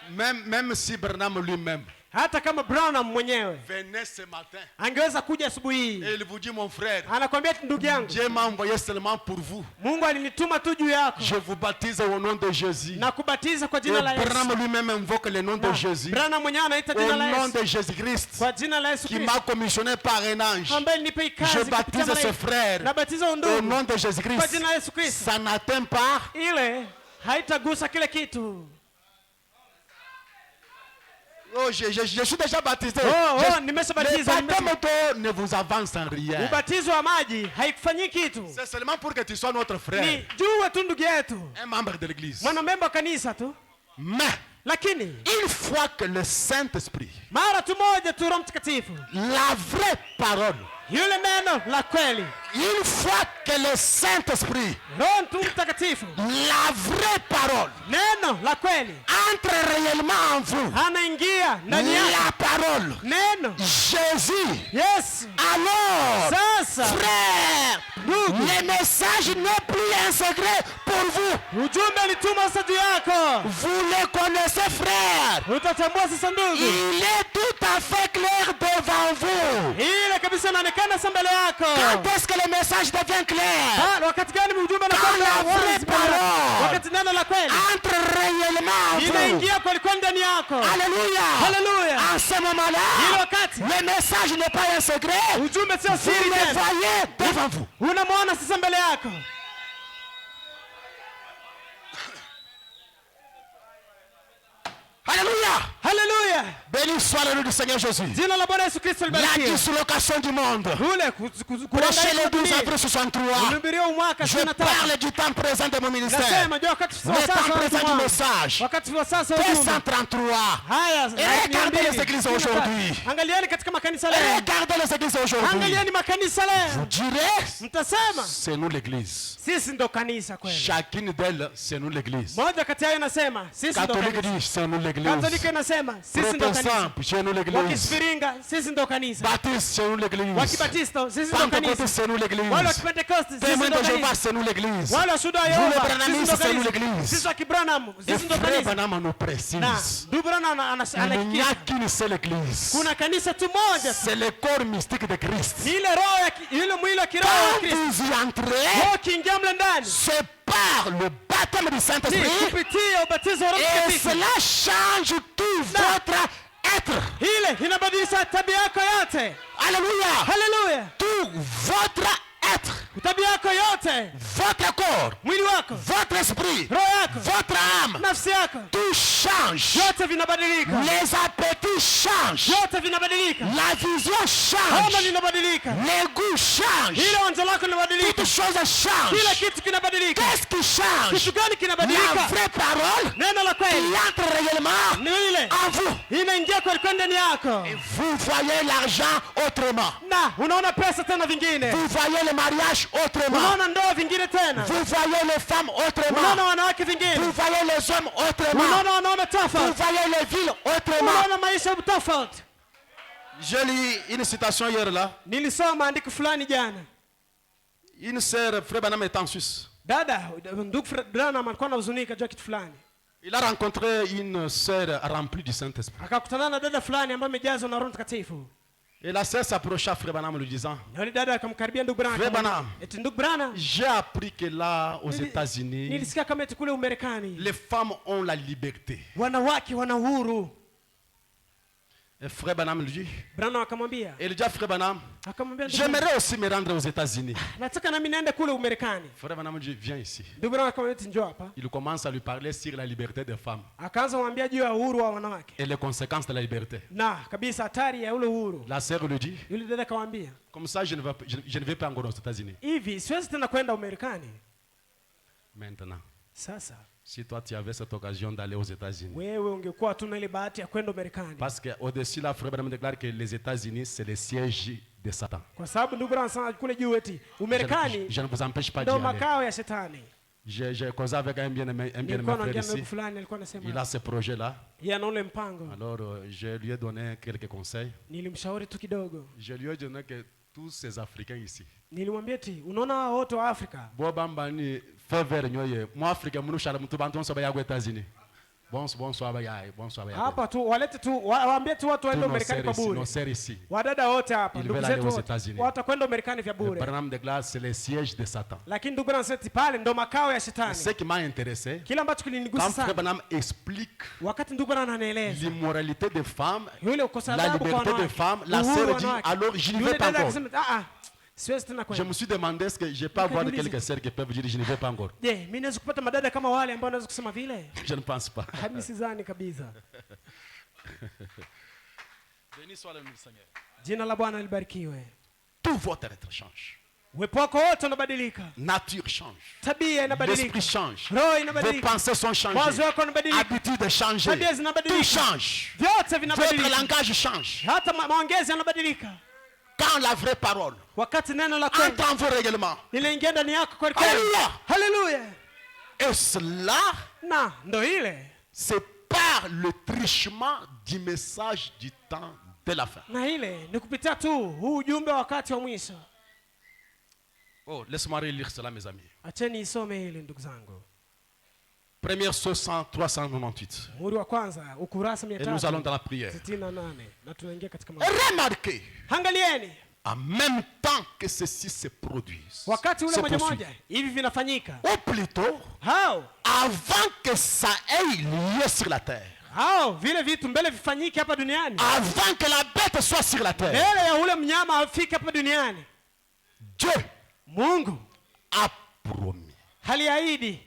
[SPEAKER 2] Même si Branham lui-même,
[SPEAKER 1] hata kama Branham mwenyewe
[SPEAKER 2] venait ce matin,
[SPEAKER 1] angeweza kuja asubuhi,
[SPEAKER 2] et il vous dit, mon frère,
[SPEAKER 1] anakwambia ndugu yangu,
[SPEAKER 2] Dieu m'a envoyé seulement pour vous.
[SPEAKER 1] Mungu alinituma tu juu yako.
[SPEAKER 2] Je vous baptise au nom de Jésus.
[SPEAKER 1] Na kubatiza kwa jina la Yesu.
[SPEAKER 2] Branham lui-même invoque le nom de Jésus.
[SPEAKER 1] Branham mwenyewe anaita jina la Yesu.
[SPEAKER 2] Au nom de Jésus-Christ.
[SPEAKER 1] Kwa jina la Yesu
[SPEAKER 2] Qui m'a commissionné par un ange.
[SPEAKER 1] Ambaye nipe kazi.
[SPEAKER 2] Je baptise ce frère.
[SPEAKER 1] Nabatiza ndugu.
[SPEAKER 2] Au nom de Jésus-Christ.
[SPEAKER 1] Kwa jina la Yesu Kristo.
[SPEAKER 2] Ça n'atteint pas.
[SPEAKER 1] Ile haitagusa kile kitu.
[SPEAKER 2] Oh, je suis déjà baptisé.
[SPEAKER 1] Nimeshabatizwa.
[SPEAKER 2] Le baptême d'eau ne vous avance en rien.
[SPEAKER 1] Ubatizo wa maji haikufanyi kitu.
[SPEAKER 2] C'est seulement pour que tu sois notre frère.
[SPEAKER 1] Ni jua tu ndugu yetu.
[SPEAKER 2] Un membre de l'église.
[SPEAKER 1] Mwanamemba wa kanisa tu.
[SPEAKER 2] Mais
[SPEAKER 1] lakini
[SPEAKER 2] une fois que le Saint-Esprit,
[SPEAKER 1] mara tu moja tu Roho Mtakatifu,
[SPEAKER 2] la vraie parole,
[SPEAKER 1] yule neno la kweli,
[SPEAKER 2] une fois que le Saint-Esprit,
[SPEAKER 1] Roho Mtakatifu,
[SPEAKER 2] la vraie parole,
[SPEAKER 1] neno la kweli,
[SPEAKER 2] entre réellement en vous,
[SPEAKER 1] anaingia ndani yako,
[SPEAKER 2] la parole,
[SPEAKER 1] neno,
[SPEAKER 2] Jésus,
[SPEAKER 1] yes,
[SPEAKER 2] alors,
[SPEAKER 1] sasa,
[SPEAKER 2] frère, le message n'est plus un secret pour vous.
[SPEAKER 1] Ujumbe alituma sasa juu yako.
[SPEAKER 2] Vous le connaissez, frère.
[SPEAKER 1] Utatambua sasa ndugu.
[SPEAKER 2] Il est tout à fait clair devant vous.
[SPEAKER 1] Ile kabisa inaonekana sasa mbele yako.
[SPEAKER 2] Quand est-ce que le message devient clair?
[SPEAKER 1] Wakati gani ujumbe
[SPEAKER 2] unakuwa la vraie parole,
[SPEAKER 1] wakati neno la kweli,
[SPEAKER 2] entre réellement en vous,
[SPEAKER 1] inaingia kwa ndani yako.
[SPEAKER 2] Alléluia.
[SPEAKER 1] Hallelujah.
[SPEAKER 2] En ce moment-là,
[SPEAKER 1] ile wakati
[SPEAKER 2] le message n'est pas un secret.
[SPEAKER 1] Ujumbe sio siri.
[SPEAKER 2] Vous le voyez devant vous.
[SPEAKER 1] Unamwona sasa mbele yako.
[SPEAKER 2] Alléluia.
[SPEAKER 1] Alléluia.
[SPEAKER 2] Béni soit le nom du Seigneur Jésus.
[SPEAKER 1] Jina la Bwana Yesu Kristo libarikiwe.
[SPEAKER 2] La dislocation du monde. Prêchez le 12 avril 63. Je parle du temps présent de mon ministère. Le temps présent du message. 233. Et regardez les églises aujourd'hui. Regardez les églises aujourd'hui. Vous direz, c'est nous l'église. Chacune d'elles, c'est nous l'église. Catholique dit, c'est nous l'église. l'église.
[SPEAKER 1] Katolika inasema sisi ndo kanisa.
[SPEAKER 2] Chez nous l'église.
[SPEAKER 1] Wakispiringa sisi ndo kanisa.
[SPEAKER 2] Baptiste, c'est nous l'église.
[SPEAKER 1] Wakibatisto sisi ndo kanisa.
[SPEAKER 2] Pentecôte, c'est nous l'église.
[SPEAKER 1] Wale wakipentekoste sisi
[SPEAKER 2] Témoins
[SPEAKER 1] ndo
[SPEAKER 2] de Jéhovah,
[SPEAKER 1] kanisa.
[SPEAKER 2] c'est nous l'église.
[SPEAKER 1] Wale washuhuda wa
[SPEAKER 2] Vous les
[SPEAKER 1] Yehova
[SPEAKER 2] Branhamistes,
[SPEAKER 1] sisi ndo
[SPEAKER 2] c'est nous
[SPEAKER 1] kanisa.
[SPEAKER 2] l'église.
[SPEAKER 1] Sisi wa Kibranham
[SPEAKER 2] Et
[SPEAKER 1] sisi ndo
[SPEAKER 2] frère
[SPEAKER 1] kanisa.
[SPEAKER 2] Branham nous précise.
[SPEAKER 1] Na ndugu Branham
[SPEAKER 2] Il n'y a
[SPEAKER 1] anahakikisha
[SPEAKER 2] qu'une seule église.
[SPEAKER 1] kuna kanisa tu moja.
[SPEAKER 2] C'est le corps mystique de Christ.
[SPEAKER 1] Ni ile roho ya ile mwili wa kiroho wa
[SPEAKER 2] Quand
[SPEAKER 1] Kristo.
[SPEAKER 2] vous y entrez,
[SPEAKER 1] Wewe ukiingia mle ndani
[SPEAKER 2] c'est par le baptême du
[SPEAKER 1] ni
[SPEAKER 2] Saint-Esprit
[SPEAKER 1] kupitia ubatizo wa Roho
[SPEAKER 2] et
[SPEAKER 1] Mtakatifu.
[SPEAKER 2] cela change tout votre être.
[SPEAKER 1] Ile inabadilisha tabia yako yote.
[SPEAKER 2] Alléluia.
[SPEAKER 1] Haleluya.
[SPEAKER 2] Tout votre être,
[SPEAKER 1] Tabia yako yote,
[SPEAKER 2] votre corps,
[SPEAKER 1] mwili wako,
[SPEAKER 2] votre esprit,
[SPEAKER 1] roho yako,
[SPEAKER 2] votre âme,
[SPEAKER 1] nafsi yako,
[SPEAKER 2] tout change.
[SPEAKER 1] yote vinabadilika.
[SPEAKER 2] Les appétits changent.
[SPEAKER 1] Yote vinabadilika.
[SPEAKER 2] La vision
[SPEAKER 1] Homa
[SPEAKER 2] change.
[SPEAKER 1] linabadilika.
[SPEAKER 2] Les goûts changent.
[SPEAKER 1] Ile onjo lako linabadilika.
[SPEAKER 2] Toutes choses changent.
[SPEAKER 1] Kila kitu kinabadilika.
[SPEAKER 2] Qu'est-ce qui change?
[SPEAKER 1] Kitu gani
[SPEAKER 2] La
[SPEAKER 1] kinabadilika?
[SPEAKER 2] vraie parole
[SPEAKER 1] Neno la
[SPEAKER 2] qui
[SPEAKER 1] kweli
[SPEAKER 2] entre réellement
[SPEAKER 1] ni ile
[SPEAKER 2] en vous.
[SPEAKER 1] inaingia kwa ndani yako.
[SPEAKER 2] Vous voyez l'argent autrement.
[SPEAKER 1] Na unaona pesa tena vingine.
[SPEAKER 2] Vous voyez le mariage autrement.
[SPEAKER 1] Unaona ndoa vingine tena.
[SPEAKER 2] Vous voyez les femmes autrement.
[SPEAKER 1] Unaona wanawake vingine.
[SPEAKER 2] Vous voyez les hommes autrement.
[SPEAKER 1] Unaona wanaume
[SPEAKER 2] Vous
[SPEAKER 1] tofauti.
[SPEAKER 2] voyez les villes autrement.
[SPEAKER 1] Unaona maisha tofauti.
[SPEAKER 2] J'ai lu une citation hier là.
[SPEAKER 1] Nilisoma andiko fulani jana.
[SPEAKER 2] Une sœur, frère Branham est en Suisse.
[SPEAKER 1] Dada, ndugu Branham alikuwa anahuzunika juu ya kitu fulani.
[SPEAKER 2] Il a rencontré une sœur remplie du Saint-Esprit.
[SPEAKER 1] Akakutana na dada fulani ambaye amejazwa na Roho Mtakatifu.
[SPEAKER 2] Et la sœur s'approcha à frère Branham lui disant,
[SPEAKER 1] Na yule dada akamkaribia ndugu Branham.
[SPEAKER 2] Frère Branham.
[SPEAKER 1] Eti ndugu Branham,
[SPEAKER 2] j'ai appris que là, aux États-Unis,
[SPEAKER 1] nilisikia kama eti kule Umarekani
[SPEAKER 2] les femmes ont la liberté.
[SPEAKER 1] wanawake wana uhuru.
[SPEAKER 2] Et frère Branham lui dit,
[SPEAKER 1] Branham akamwambia,
[SPEAKER 2] et il dit à frère Branham,
[SPEAKER 1] akamwambia ndugu Branham,
[SPEAKER 2] j'aimerais aussi me rendre aux États-Unis.
[SPEAKER 1] nataka nami niende kule Umarekani.
[SPEAKER 2] Frère Branham dit, viens ici.
[SPEAKER 1] Ndugu Branham akamwambia eti njoo hapa.
[SPEAKER 2] Il commence à lui parler sur la liberté des femmes
[SPEAKER 1] Akaanza kumwambia juu ya uhuru wa wanawake.
[SPEAKER 2] et les conséquences de la liberté.
[SPEAKER 1] Na kabisa hatari ya ule uhuru.
[SPEAKER 2] La sœur lui dit,
[SPEAKER 1] Yule dada akamwambia,
[SPEAKER 2] comme ça, je ne vais pas encore aux États-Unis.
[SPEAKER 1] hivi siwezi tena kwenda Umarekani.
[SPEAKER 2] Maintenant,
[SPEAKER 1] Sasa
[SPEAKER 2] si toi tu avais cette occasion d'aller aux États-Unis,
[SPEAKER 1] wewe ungekuwa tu na ile bahati ya kwenda Umarekani.
[SPEAKER 2] parce qu'au-dessus, là, frère Branham déclare que les États-Unis, c'est le siège de Satan.
[SPEAKER 1] Kwa sababu ndugu Branham sana kule juu eti Umarekani
[SPEAKER 2] Je ne vous empêche pas d'y
[SPEAKER 1] ndio
[SPEAKER 2] aller.
[SPEAKER 1] makao ya shetani.
[SPEAKER 2] J'ai causé avec un bien-aimé
[SPEAKER 1] Nilikuwa
[SPEAKER 2] frère
[SPEAKER 1] naongea na ndugu
[SPEAKER 2] ici.
[SPEAKER 1] fulani alikuwa anasema
[SPEAKER 2] Il a ce projet-là.
[SPEAKER 1] yeye ana ule mpango.
[SPEAKER 2] Alors, je lui ai donné quelques conseils.
[SPEAKER 1] Nilimshauri tu kidogo.
[SPEAKER 2] Je lui ai donné que tous ces Africains ici,
[SPEAKER 1] Nilimwambia eti unaona hao wote wa Afrika
[SPEAKER 2] Bobambani, faveur nyoye, moi Africain, munu shala mtu bantu onso baya États-Unis. Bonsoir baya, bonsoir baya.
[SPEAKER 1] hapa tu walete tu waambie tu watu waende
[SPEAKER 2] Tous nos
[SPEAKER 1] Umarekani kwa
[SPEAKER 2] sœurs ici,
[SPEAKER 1] bure.
[SPEAKER 2] nos sœurs ici.
[SPEAKER 1] Wadada wote hapa
[SPEAKER 2] Ils
[SPEAKER 1] ndugu
[SPEAKER 2] veulent aller
[SPEAKER 1] zetu
[SPEAKER 2] aux
[SPEAKER 1] wote
[SPEAKER 2] États-Unis.
[SPEAKER 1] watakwenda Umarekani vya
[SPEAKER 2] Le
[SPEAKER 1] bure.
[SPEAKER 2] Branham déclare c'est le siège de Satan.
[SPEAKER 1] Lakini ndugu Branham seti pale ndo makao ya shetani.
[SPEAKER 2] Ce qui m'a intéressé,
[SPEAKER 1] Kila ambacho kilinigusa
[SPEAKER 2] quand frère
[SPEAKER 1] sana
[SPEAKER 2] Branham explique
[SPEAKER 1] wakati ndugu Branham anaeleza
[SPEAKER 2] l'immoralité des femmes,
[SPEAKER 1] yule ukosa
[SPEAKER 2] la
[SPEAKER 1] adabu kwa
[SPEAKER 2] liberté des
[SPEAKER 1] wanawake.
[SPEAKER 2] femmes, la
[SPEAKER 1] Uhuru
[SPEAKER 2] sœur
[SPEAKER 1] wa
[SPEAKER 2] dit
[SPEAKER 1] wanawake.
[SPEAKER 2] alors je n'y
[SPEAKER 1] Yule
[SPEAKER 2] vais pas
[SPEAKER 1] dada
[SPEAKER 2] encore.
[SPEAKER 1] akasema siwezi tena
[SPEAKER 2] Je
[SPEAKER 1] kwenda.
[SPEAKER 2] me suis demandé est-ce que je peux avoir quelques sœurs qui peuvent dire je ne vais pas encore.
[SPEAKER 1] Je, mimi naweza kupata madada kama wale ambao naweza kusema vile?
[SPEAKER 2] Je ne pense pas.
[SPEAKER 1] Mimi sidhani kabisa.
[SPEAKER 2] Béni soit le nom du Seigneur.
[SPEAKER 1] Jina la Bwana libarikiwe.
[SPEAKER 2] Tout votre être change.
[SPEAKER 1] Uwepo wako wote unabadilika.
[SPEAKER 2] Nature change.
[SPEAKER 1] Tabia inabadilika.
[SPEAKER 2] L'esprit change.
[SPEAKER 1] Roho
[SPEAKER 2] Vos
[SPEAKER 1] inabadilika.
[SPEAKER 2] pensées sont changées.
[SPEAKER 1] Wazo yako yanabadilika.
[SPEAKER 2] Habitudes changées.
[SPEAKER 1] Tabia zinabadilika.
[SPEAKER 2] Tout change.
[SPEAKER 1] Vyote
[SPEAKER 2] Votre
[SPEAKER 1] vinabadilika.
[SPEAKER 2] langage change.
[SPEAKER 1] Hata maongezi yanabadilika.
[SPEAKER 2] Quand la vraie parole
[SPEAKER 1] Wakati neno la kweli
[SPEAKER 2] entre en vos règlements.
[SPEAKER 1] linaingia ndani yako kwa kweli.
[SPEAKER 2] Alléluia.
[SPEAKER 1] Haleluya.
[SPEAKER 2] Et cela,
[SPEAKER 1] Na ndo ile.
[SPEAKER 2] c'est par le trichement du message du temps de la fin.
[SPEAKER 1] Na ile ni kupitia tu huu ujumbe wa wakati wa mwisho.
[SPEAKER 2] Oh, laisse-moi relire cela, mes amis.
[SPEAKER 1] Acheni isome ile ndugu zangu.
[SPEAKER 2] Première source 398.
[SPEAKER 1] Muhuri wa kwanza ukurasa
[SPEAKER 2] Et nous allons dans la prière.
[SPEAKER 1] 68 na tunaingia katika maombi.
[SPEAKER 2] Remarquez,
[SPEAKER 1] Angalieni
[SPEAKER 2] en même temps que ceci se produise,
[SPEAKER 1] wakati ule
[SPEAKER 2] se
[SPEAKER 1] moja
[SPEAKER 2] poursuit,
[SPEAKER 1] moja hivi vinafanyika.
[SPEAKER 2] ou plutôt,
[SPEAKER 1] Hao
[SPEAKER 2] avant que ça ait lieu sur la terre,
[SPEAKER 1] vile vitu mbele vifanyike hapa duniani.
[SPEAKER 2] avant que la bête soit sur la terre,
[SPEAKER 1] Mbele ya ule mnyama afike hapa duniani.
[SPEAKER 2] Dieu
[SPEAKER 1] Mungu
[SPEAKER 2] a promis.
[SPEAKER 1] haliahidi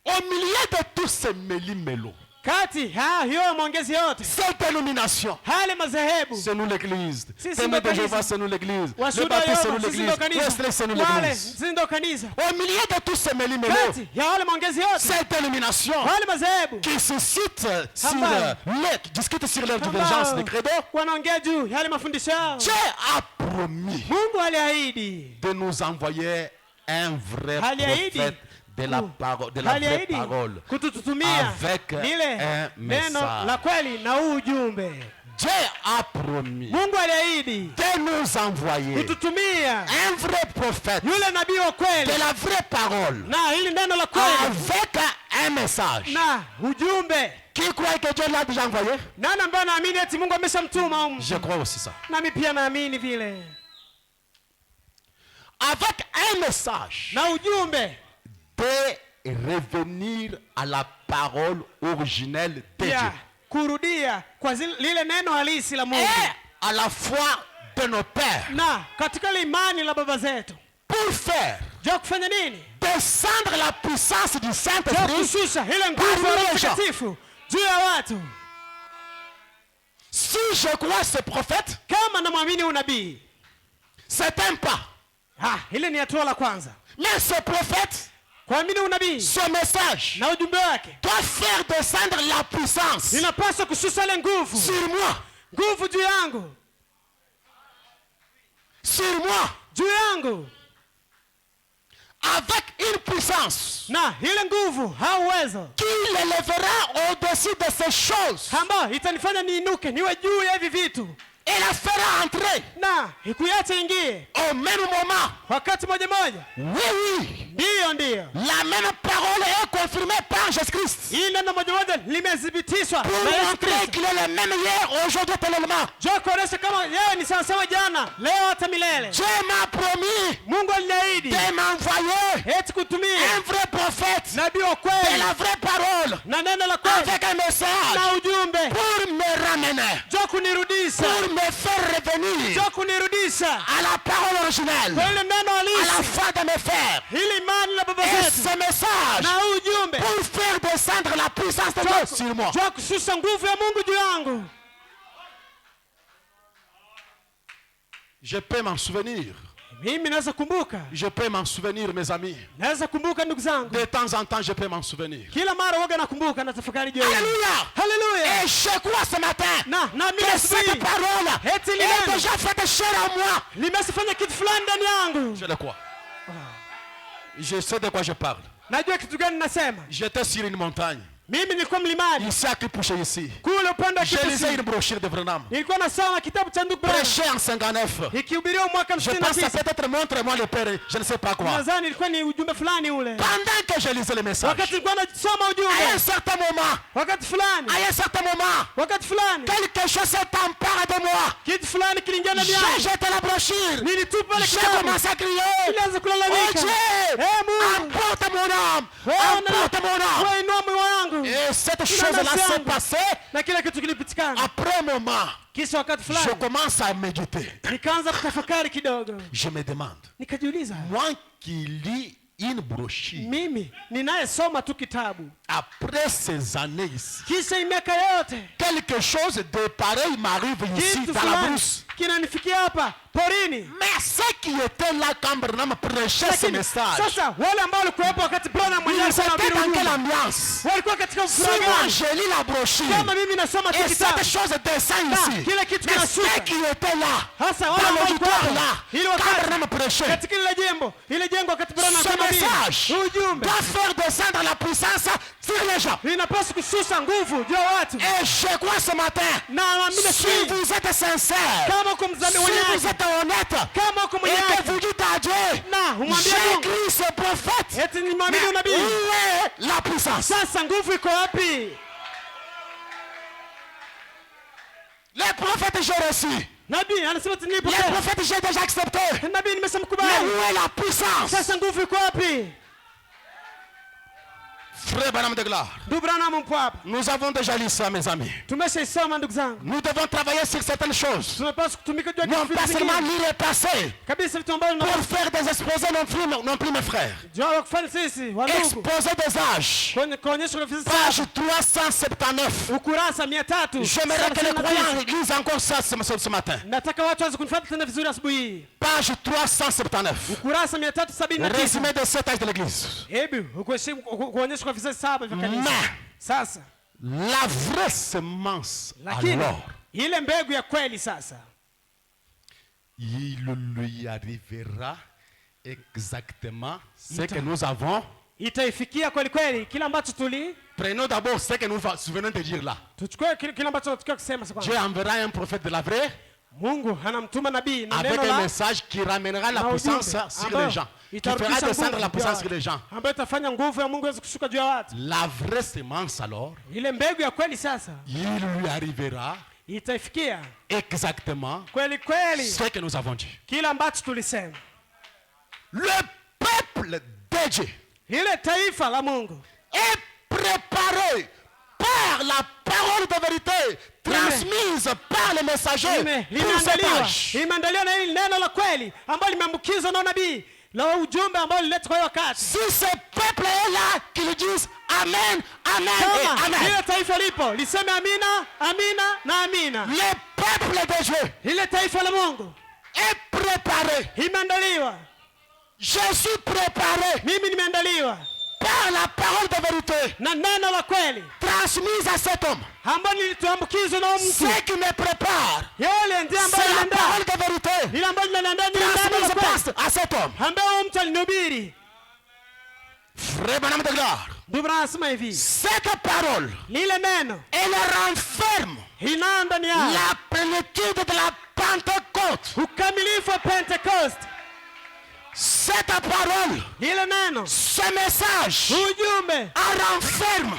[SPEAKER 2] Au milieu de tous ces méli-mélos,
[SPEAKER 1] kati hiyo maongezi yote
[SPEAKER 2] cette dénomination,
[SPEAKER 1] hali madhehebu
[SPEAKER 2] c'est nous l'église.
[SPEAKER 1] Si,
[SPEAKER 2] Témoins
[SPEAKER 1] ndo
[SPEAKER 2] de Jéhovah,
[SPEAKER 1] kanisa.
[SPEAKER 2] c'est nous l'église. Le
[SPEAKER 1] washuhuda
[SPEAKER 2] baptiste, c'est
[SPEAKER 1] Yehova
[SPEAKER 2] nous
[SPEAKER 1] sisi ndo
[SPEAKER 2] l'église.
[SPEAKER 1] kanisa,
[SPEAKER 2] Wesley, c'est nous
[SPEAKER 1] wale
[SPEAKER 2] l'église.
[SPEAKER 1] sisi ndo kanisa.
[SPEAKER 2] Au milieu de tous ces méli-mélos,
[SPEAKER 1] Kati ya wale maongezi yote
[SPEAKER 2] cette dénomination
[SPEAKER 1] hali madhehebu
[SPEAKER 2] qui suscite sur
[SPEAKER 1] Ambayo.
[SPEAKER 2] qui discute sur leur divergence de credo,
[SPEAKER 1] wanaongea juu yale mafundisho yao.
[SPEAKER 2] Dieu a promis
[SPEAKER 1] Mungu aliahidi
[SPEAKER 2] de nous envoyer un vrai
[SPEAKER 1] Haliahidi.
[SPEAKER 2] prophète de la parole, de la vraie parole, avec un message. Dieu a promis de nous envoyer un vrai prophète de la vraie parole avec un message. Qui croit que Dieu l'a déjà envoyé? Je crois aussi ça. Avec un message de revenir à la parole originelle de Dieu. Et à la foi de nos pères. Pour faire descendre la puissance du Saint-Esprit parmi les gens. Si je crois ce prophète, c'est un pas. Mais ce prophète, ce message doit faire descendre la puissance sur moi. Sur moi. Avec une puissance qui l'élèvera au-dessus de ces choses. Et la fera entrer au même moment. Oui. La même parole est confirmée par Jésus-Christ. Pour montrer qu'il est le même hier, aujourd'hui, éternellement. Dieu m'a promis de m'envoyer un vrai prophète de la vraie parole avec un message pour me ramener, pour me faire revenir à la parole originelle, à la foi de mes frères. Et ce message pour faire descendre la puissance de Dieu sur moi. Je peux m'en souvenir. Je peux m'en souvenir, mes amis. De temps en temps, je peux m'en souvenir. Alléluia. Et je crois ce matin que cette parole est déjà faite chair en moi. Je le crois. Je sais de quoi je parle. J'étais sur une montagne. Ici à Kipouché ici. Je lisais une brochure de Branham. Prêché en 59. Je pensais peut-être montre-moi le Père. Je ne sais pas quoi. Pendant que je lisais le message, à un certain moment, quelque chose s'est emparé de moi. J'ai jeté la brochure. J'ai commencé à crier: oh Dieu, emporte mon âme, emporte mon âme. Et cette chose-là s'est passée après un moment. Je commence à méditer. Je me demande, moi qui lis une brochure, après ces années ici, quelque chose de pareil m'arrive ici dans la brousse. Mais ceux qui étaient là quand Branham prêchait ce message, ils étaient dans quelle ambiance? Si moi je lis la brochure et cette chose descend ici, mais ceux qui étaient là, dans l'auditoire là, quand Branham prêchait, ce message doit faire descendre la puissance sur les gens. Et je crois ce matin, si vous êtes sincère, si vous êtes honnête et que vous dites à Dieu, j'ai écrit ce prophète, mais où est la puissance? Les prophètes j'ai reçu, les prophètes j'ai déjà accepté, mais où est la puissance? Frère Branham de gloire, nous avons déjà lu ça, mes amis. Nous devons travailler sur certaines choses. Non pas seulement lire et passer pour faire des exposés non plus mes frères. Exposé des âges, page 379. J'aimerais que les croyants lisent encore ça ce matin. Page 379. Résumé de 7 âges de l'église. Mais la vraie semence, alors, il lui arrivera exactement ce que nous avons
[SPEAKER 1] itaifikia kweli kweli kila ambacho tuli.
[SPEAKER 2] Prenons d'abord ce que nous venons de dire là.
[SPEAKER 1] Tuchukue kila ambacho tunataka kusema sasa.
[SPEAKER 2] Dieu enverra un prophète de la vraie.
[SPEAKER 1] Mungu anamtuma nabii na
[SPEAKER 2] avec un message qui ramènera la puissance sur les gens, qui fera descendre la puissance sur les gens. La vraie semence alors, il lui arrivera exactement ce que nous avons dit. Le peuple de Dieu est préparé par la parole de vérité transmise par les messagers pour cet âge. Si ce peuple est là, qu'ils disent Amen, Amen et Amen. Le peuple de Dieu est préparé. Je suis préparé par la parole de vérité transmise à cet homme. Ce qui me prépare, c'est la parole de vérité transmise à cet homme. Frère Branham de gloire, cette parole, elle renferme la plénitude de la Pentecôte. Cette parole, ce message, renferme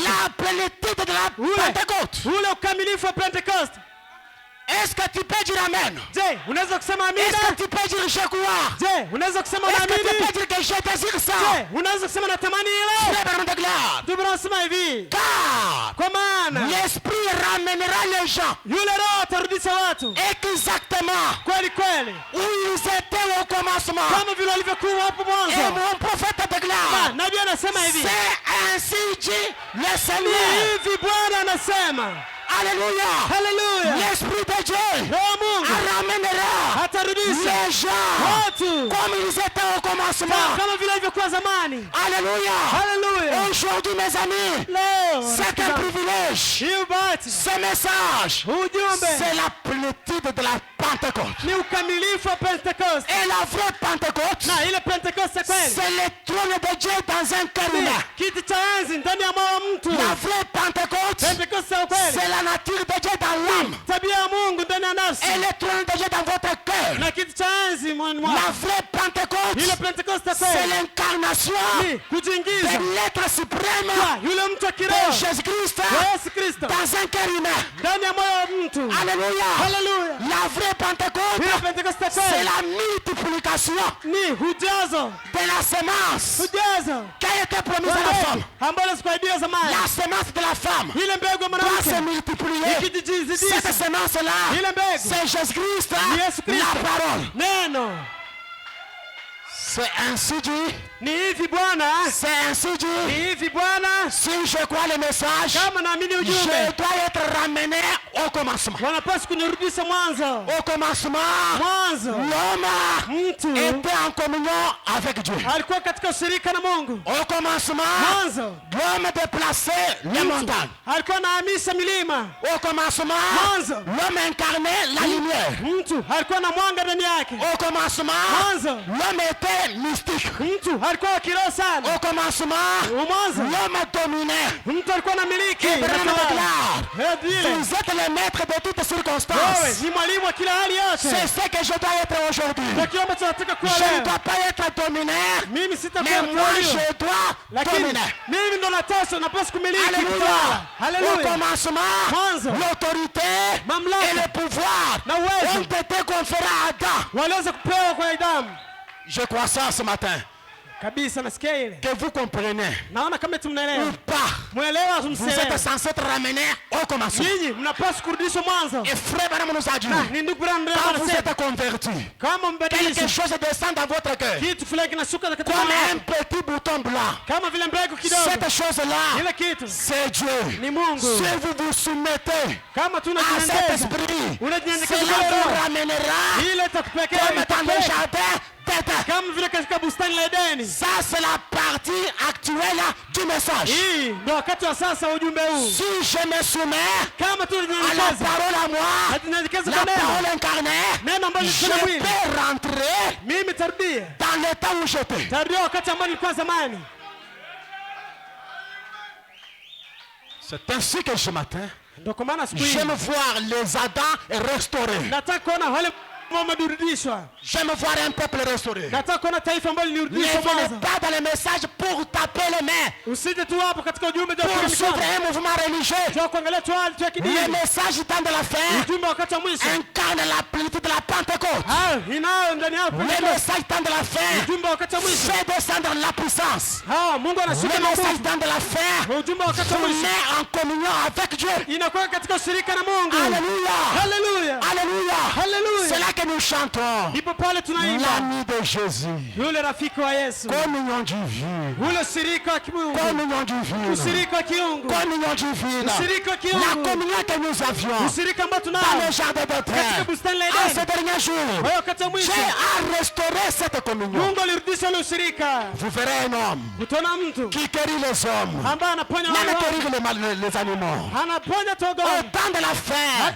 [SPEAKER 2] la plénitude de la Pentecôte. Est-ce que tu peux dire Amen? Est-ce que tu peux dire je crois? Est-ce que tu peux dire que je désire ça? Car l'Esprit ramènera les gens exactement où ils étaient au commencement. Et mon prophète déclare, c'est ainsi dit le Seigneur. Alléluia. L'Esprit de Dieu ramènera les gens comme ils étaient au commencement. Alléluia. Aujourd'hui, mes amis, c'est un privilège. Ce message, c'est la plénitude de la Pentecôte. Et la vraie Pentecôte, c'est le trône de Dieu dans un cœur humain. La vraie Pentecôte, c'est la nature de Dieu dans l'âme. Et le trône de Dieu dans votre cœur. La vraie Pentecôte, c'est l'incarnation de l'être suprême de Jésus-Christ dans un cœur humain. Alléluia. La vraie Pentecôte, c'est la multiplication de la semence qui a été promise à la femme. La semence de la femme doit se multiplier. Cette semence-là, c'est Jésus-Christ, la parole. C'est ainsi dit. C'est ainsi dit. Si je crois le message, je dois être ramené au commencement. Au commencement, l'homme était en communion avec Dieu. Au commencement, l'homme déplaçait les montagnes. Au commencement, l'homme incarnait la lumière. Au commencement, l'homme était mystique. Au commencement, l'homme dominait. Et Branham déclare, vous êtes le maître de toutes circonstances. C'est ce que je dois être aujourd'hui. Je ne dois pas être dominé, mais moi je dois dominer. Alléluia. Au commencement, l'autorité et le pouvoir ont été conférés à Adam. Je crois ça ce matin. Que vous comprenez ou pas, vous êtes censé être ramené au commencement. Et frère Branham nous a dit, quand vous êtes converti, quelque chose descend dans votre cœur comme un petit bouton blanc. Cette chose-là, c'est Dieu. Si vous vous soumettez à cet esprit, cela vous ramènera comme dans le jardin. Ça c'est la partie actuelle du message. Si je me soumets à la parole à moi, parole incarnée, je peux rentrer dans l'état où j'étais. C'est ainsi que ce matin, j'aime voir les Adams restaurés. J'aime voir un peuple restauré. Ne venez pas dans les messages pour taper les mains, pour suivre un mouvement religieux. Les messages temps de la fin incarnent la plénitude de la Pentecôte. Les messages temps de la fin fait descendre la puissance. Les messages temps de la fin vous met en communion avec Dieu. Alléluia. Alléluia. C'est là que nous chantons l'ami de Jésus, communion divine, communion divine, communion divine, la communion que nous avions dans le jardin d'Éden en ce dernier jour. Dieu a restauré cette communion. Vous verrez un homme qui guérit les hommes, même guérit les animaux. Au temps de la fin, un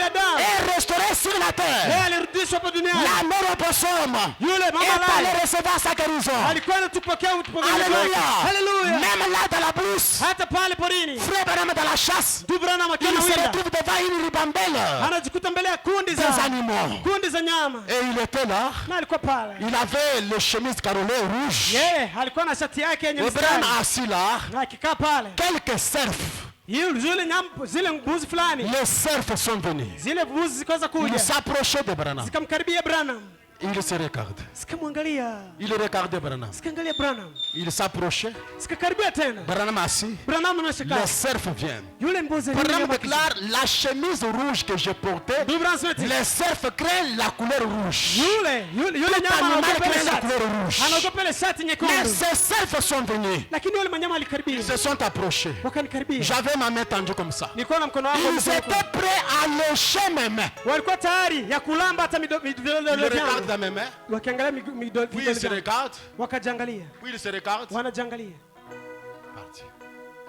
[SPEAKER 2] Adam est restauré sur la terre. La mort au possum est allé recevoir sa guérison. Alléluia. Même là dans la brousse, frère Branham dans la chasse, il se retrouve devant une ribambelle des animaux. Et il était là. Il avait le chemise carolé rouge. Et Branham assis là. Quelques cerfs. Les cerfs sont venus. Ils s'approchaient de Branham. Il se regarde. Il regardait Branham. Il s'approchait. Branham assis. Les cerfs viennent. Branham déclare la chemise rouge que je portais. Les cerfs créent la couleur rouge. Tout animal crée la couleur rouge. Mais ces cerfs sont venus. Ils se sont approchés. J'avais ma main tendue comme ça. Ils étaient prêts à lécher mes mains. Il regarde dans mes mains. Puis il se regarde. Puis il se regarde. Parti.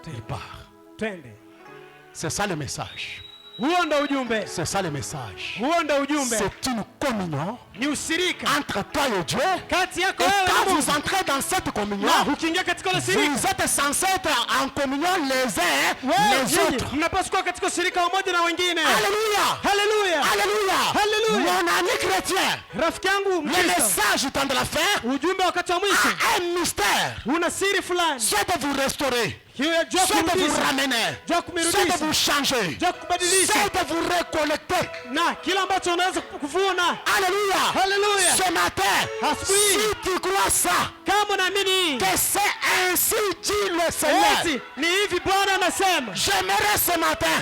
[SPEAKER 2] Il part. C'est ça le message. C'est ça le message. C'est une communion entre toi et Dieu. Et quand vous entrez dans cette communion, vous êtes censés être en communion les uns les autres. Alléluia. Alléluia. Mon ami chrétien, le message du temps de la fin a un mystère. Soit de vous restaurer, soit de vous ramener, soit de vous changer, soit de vous récollecter. Alléluia. Ce matin, si tu crois ça, que c'est ainsi dit le Seigneur, j'aimerais ce matin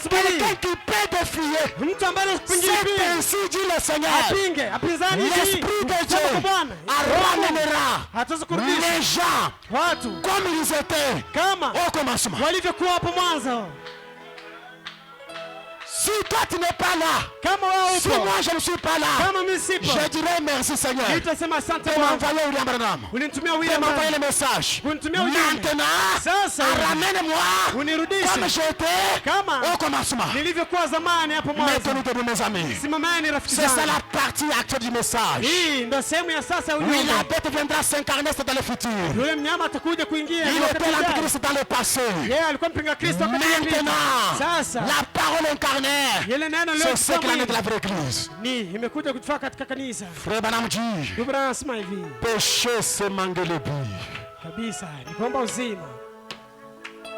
[SPEAKER 2] quelqu'un qui peut défier. C'est ainsi dit le Seigneur. L'Esprit de Dieu ramènera les gens comme ils étaient au commencement. Si toi tu n'es pas là, si moi je ne suis pas là, je dirais merci Seigneur. Tu m'as envoyé William Branham. Tu m'as envoyé le message. Maintenant, ramène-moi comme j'étais au commencement. Mettons-nous debout mes amis. C'est ça la partie actuelle du message. Oui, la bête viendra s'incarner dans le futur. Il était l'antéchrist dans le passé. Maintenant, la parole incarnée, c'est ce qu'il en est de la vraie église. Frère Branham dit, péché c'est manquer le but.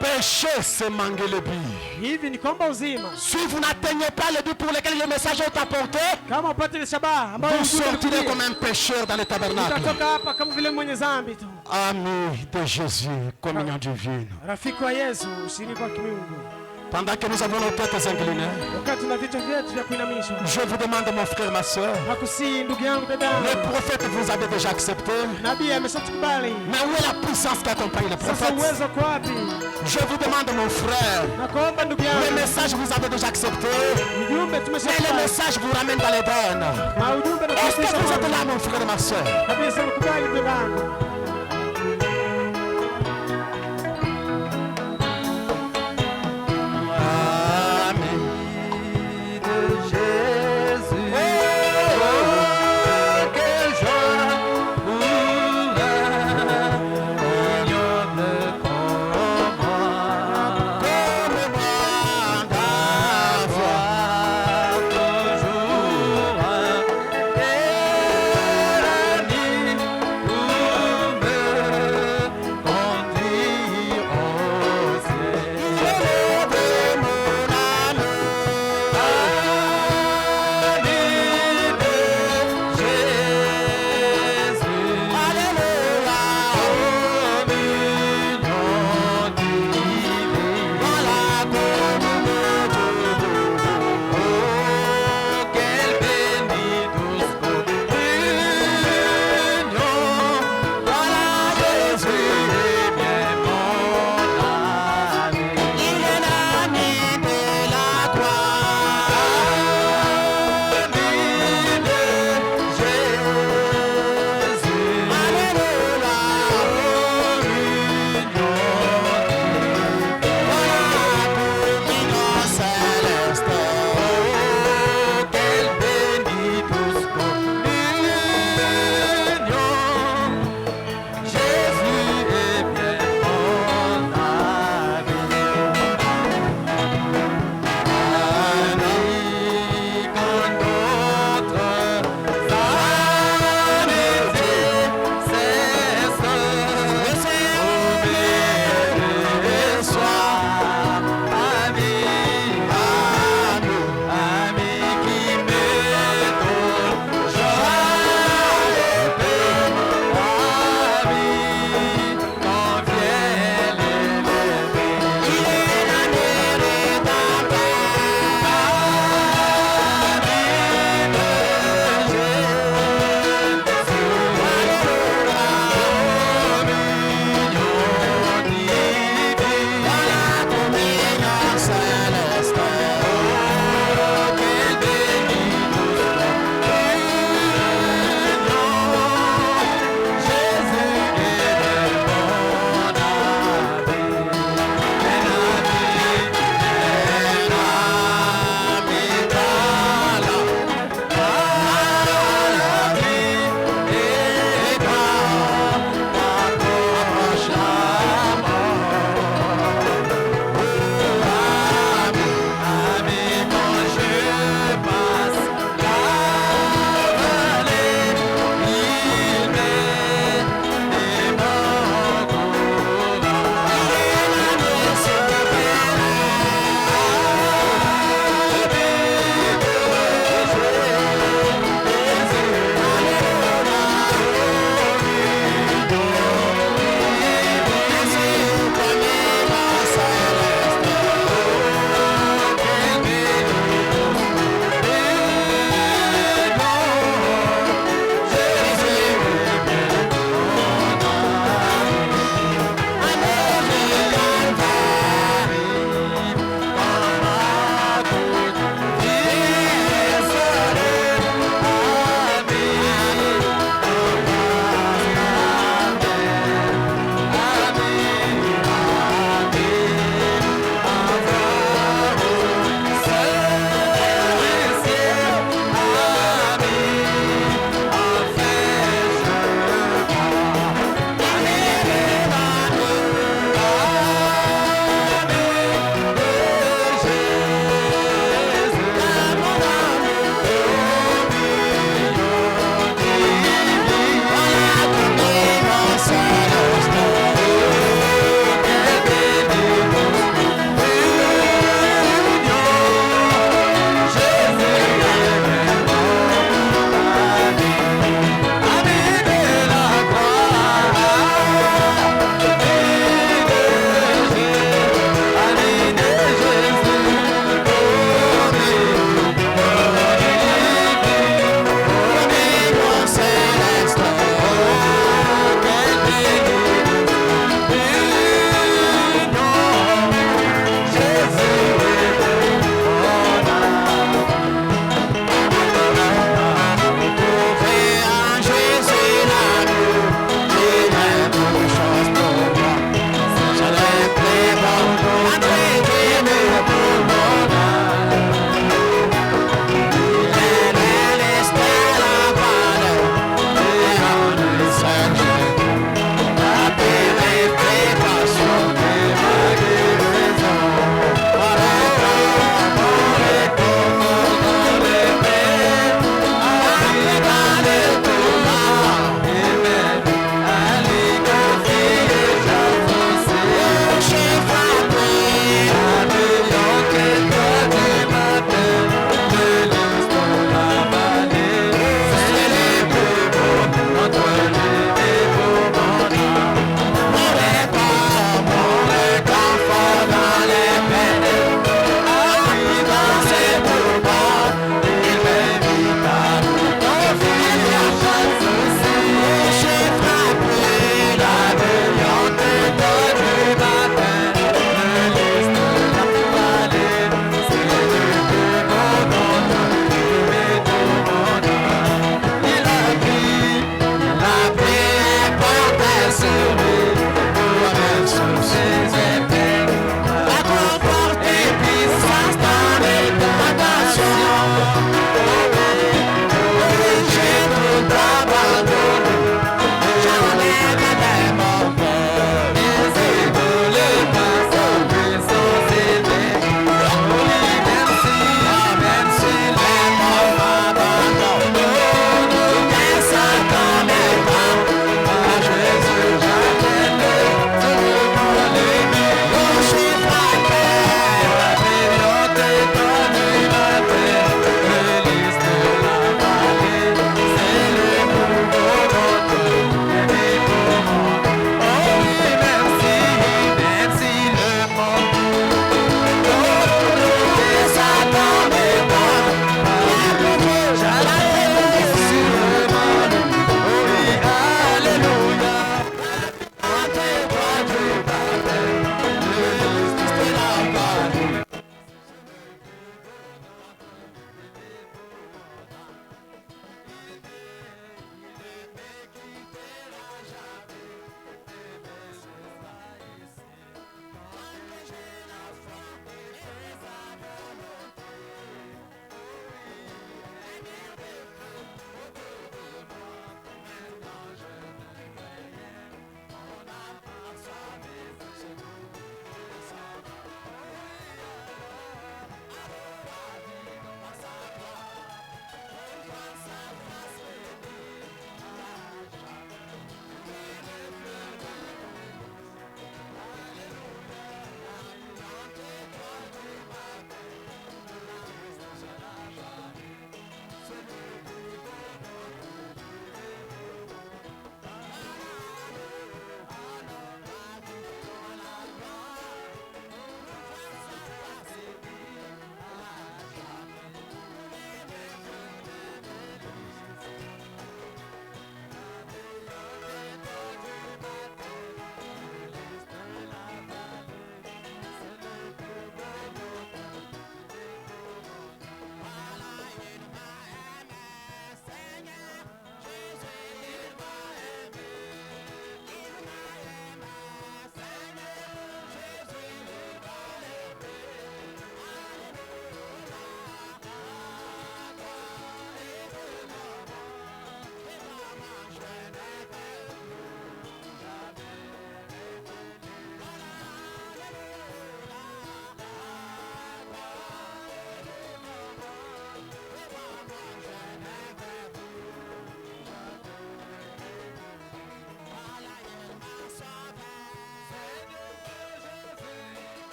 [SPEAKER 2] Péché c'est manquer le but. Si vous n'atteignez pas le but pour lequel le message est apporté, vous sortirez comme un pécheur dans le tabernacle. Ami de Jésus, communion divine. Pendant que nous avons nos têtes inclinées, je vous demande, mon frère, ma soeur, le prophète vous avez déjà accepté. Mais où est la puissance qui accompagne le prophète? Je vous demande, mon frère, le message vous avez déjà accepté, mais le message vous ramène dans l'Éden. Est-ce que vous êtes là, mon frère, ma soeur?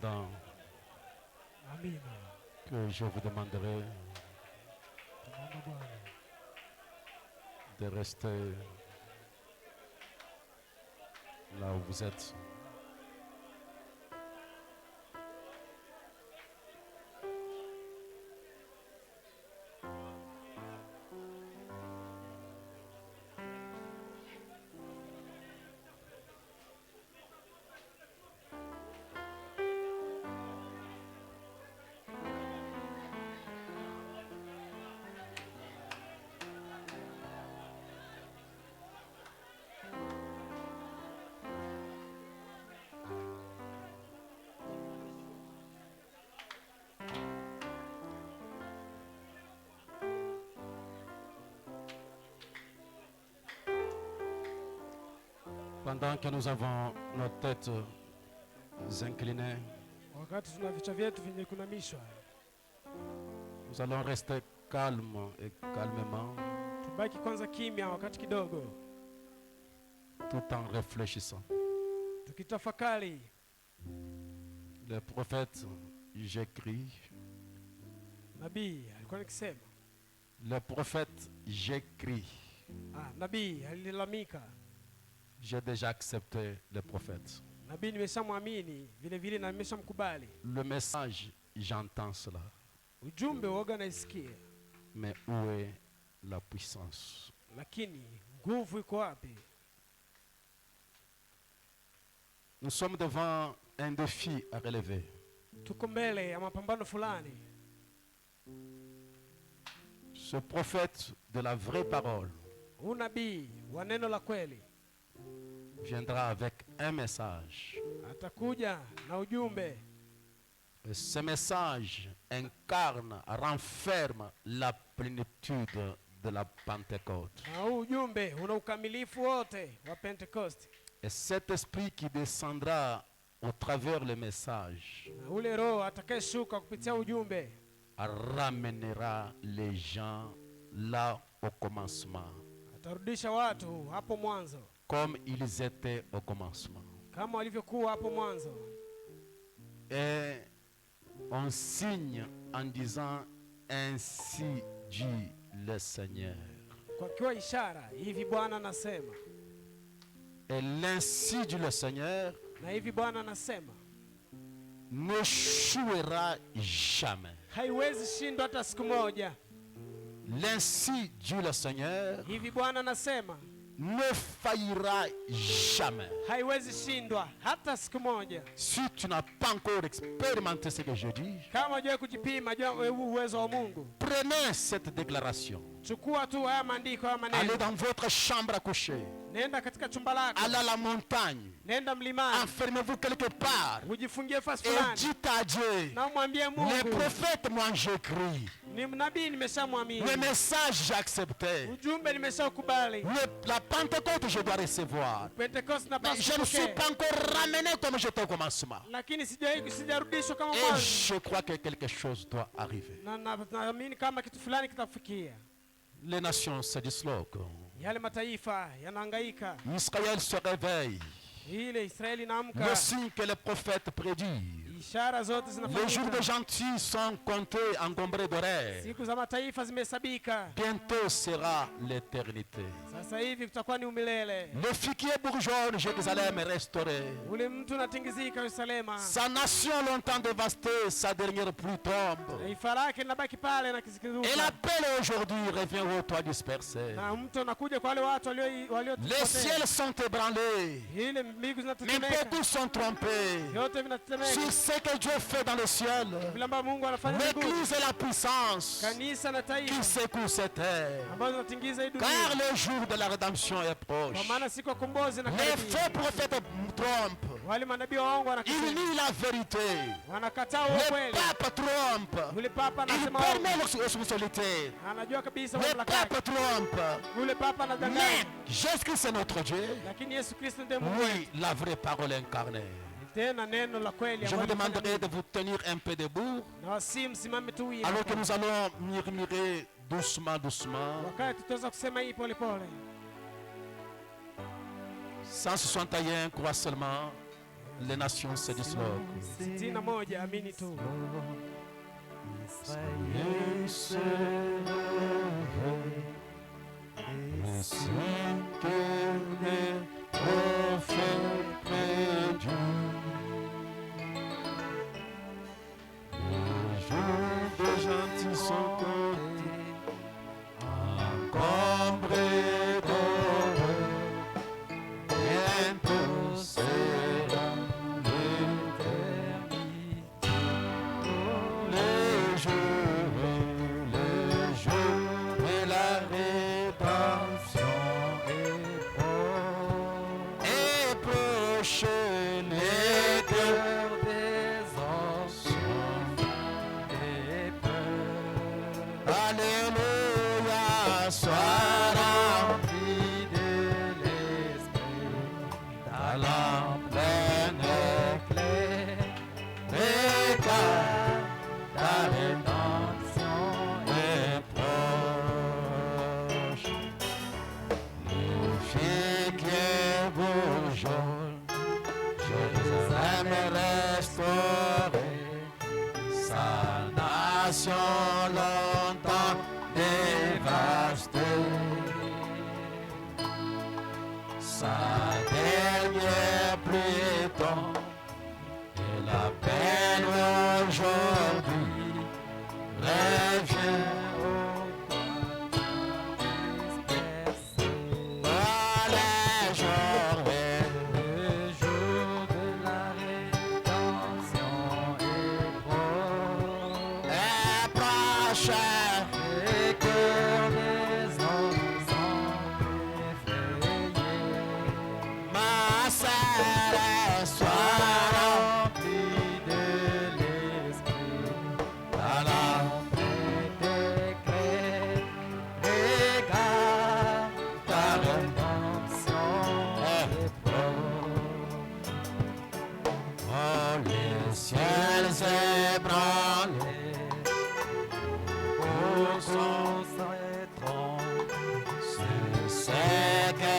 [SPEAKER 3] cependant que je vous demanderai de rester là où vous êtes. Pendant que nous avons nos têtes inclinées, nous allons rester calmes et calmement, tout en réfléchissant. Le prophète, j'écris. Le prophète, j'écris. J'ai déjà accepté le prophète. Le message, j'entends cela. Mais où est la puissance? Nous sommes devant un défi à relever. Ce prophète de la vraie parole viendra avec un message. Et ce message incarne, renferme la plénitude de la Pentecôte. Et cet esprit qui descendra au travers le message ramènera les gens là au commencement, comme ils étaient au commencement. Et on signe en disant ainsi dit le Seigneur. Et l'ainsi dit le Seigneur n'échouera jamais. L'ainsi dit le Seigneur ne faillira jamais. Si tu n'as pas encore expérimenté ce que je dis, prenez cette déclaration. Allez dans votre chambre à coucher. Allez à la montagne. Enfermez-vous quelque part. Et dites à Dieu, le prophète, moi j'écris. Le message j'ai accepté. La Pentecôte je dois recevoir. Mais je ne suis pas encore ramené comme j'étais au commencement. Et je crois que quelque chose doit arriver. Les nations se disloquent. Israël se réveille. Le signe que les prophètes prédisent. Les jours des gentils sont comptés, encombrés de rêves. Bientôt sera l'éternité. Le fiquier bourgeois de Jérusalem est restauré. Sa nation longtemps dévastée, sa dernière pluie tombe. Et l'appel aujourd'hui revient aux toits dispersés. Les ciels sont ébranlés. Mais beaucoup sont trompés. Sur ce que Dieu fait dans le ciel, l'église et la puissance qui secoue cette terre. Car le jour de la rédemption est proche. Les faux prophètes trompent. Ils nient la vérité. Le pape trompe. Il permet l'homosexualité. Le pape trompe. Mais Jésus-Christ c'est notre Dieu. Oui, la vraie parole incarnée. Je vous demanderai de vous tenir un peu debout alors que nous allons murmurer doucement, doucement. 161 croix seulement. les nations se disloquent.
[SPEAKER 2] Israël se réveille, et signe que les prophètes prédisent. Les jours des gentils sont comptés, encombrés d'horreur, bientôt sera l'éternité. Les jours de la rédemption est proche, les cœurs des anciens et peur. Alléluia, sois rempli de l'Esprit, dans la pleine éclair, regarde ta rédemption est proche. Les figuiers bourgeonnent, Jérusalem restaurée, sa nation longtemps dévastée. Sa dernière pluie tombe, et la peine aujourd'hui revient au le jour de la rédemption est proche, et que les hommes sont effrayés. Ma sœur, sois remplie de l'Esprit, dans la paix d'éclair, regarde ta rédemption est proche. Oh, les ciels ébranlés, pour son trône, c'est que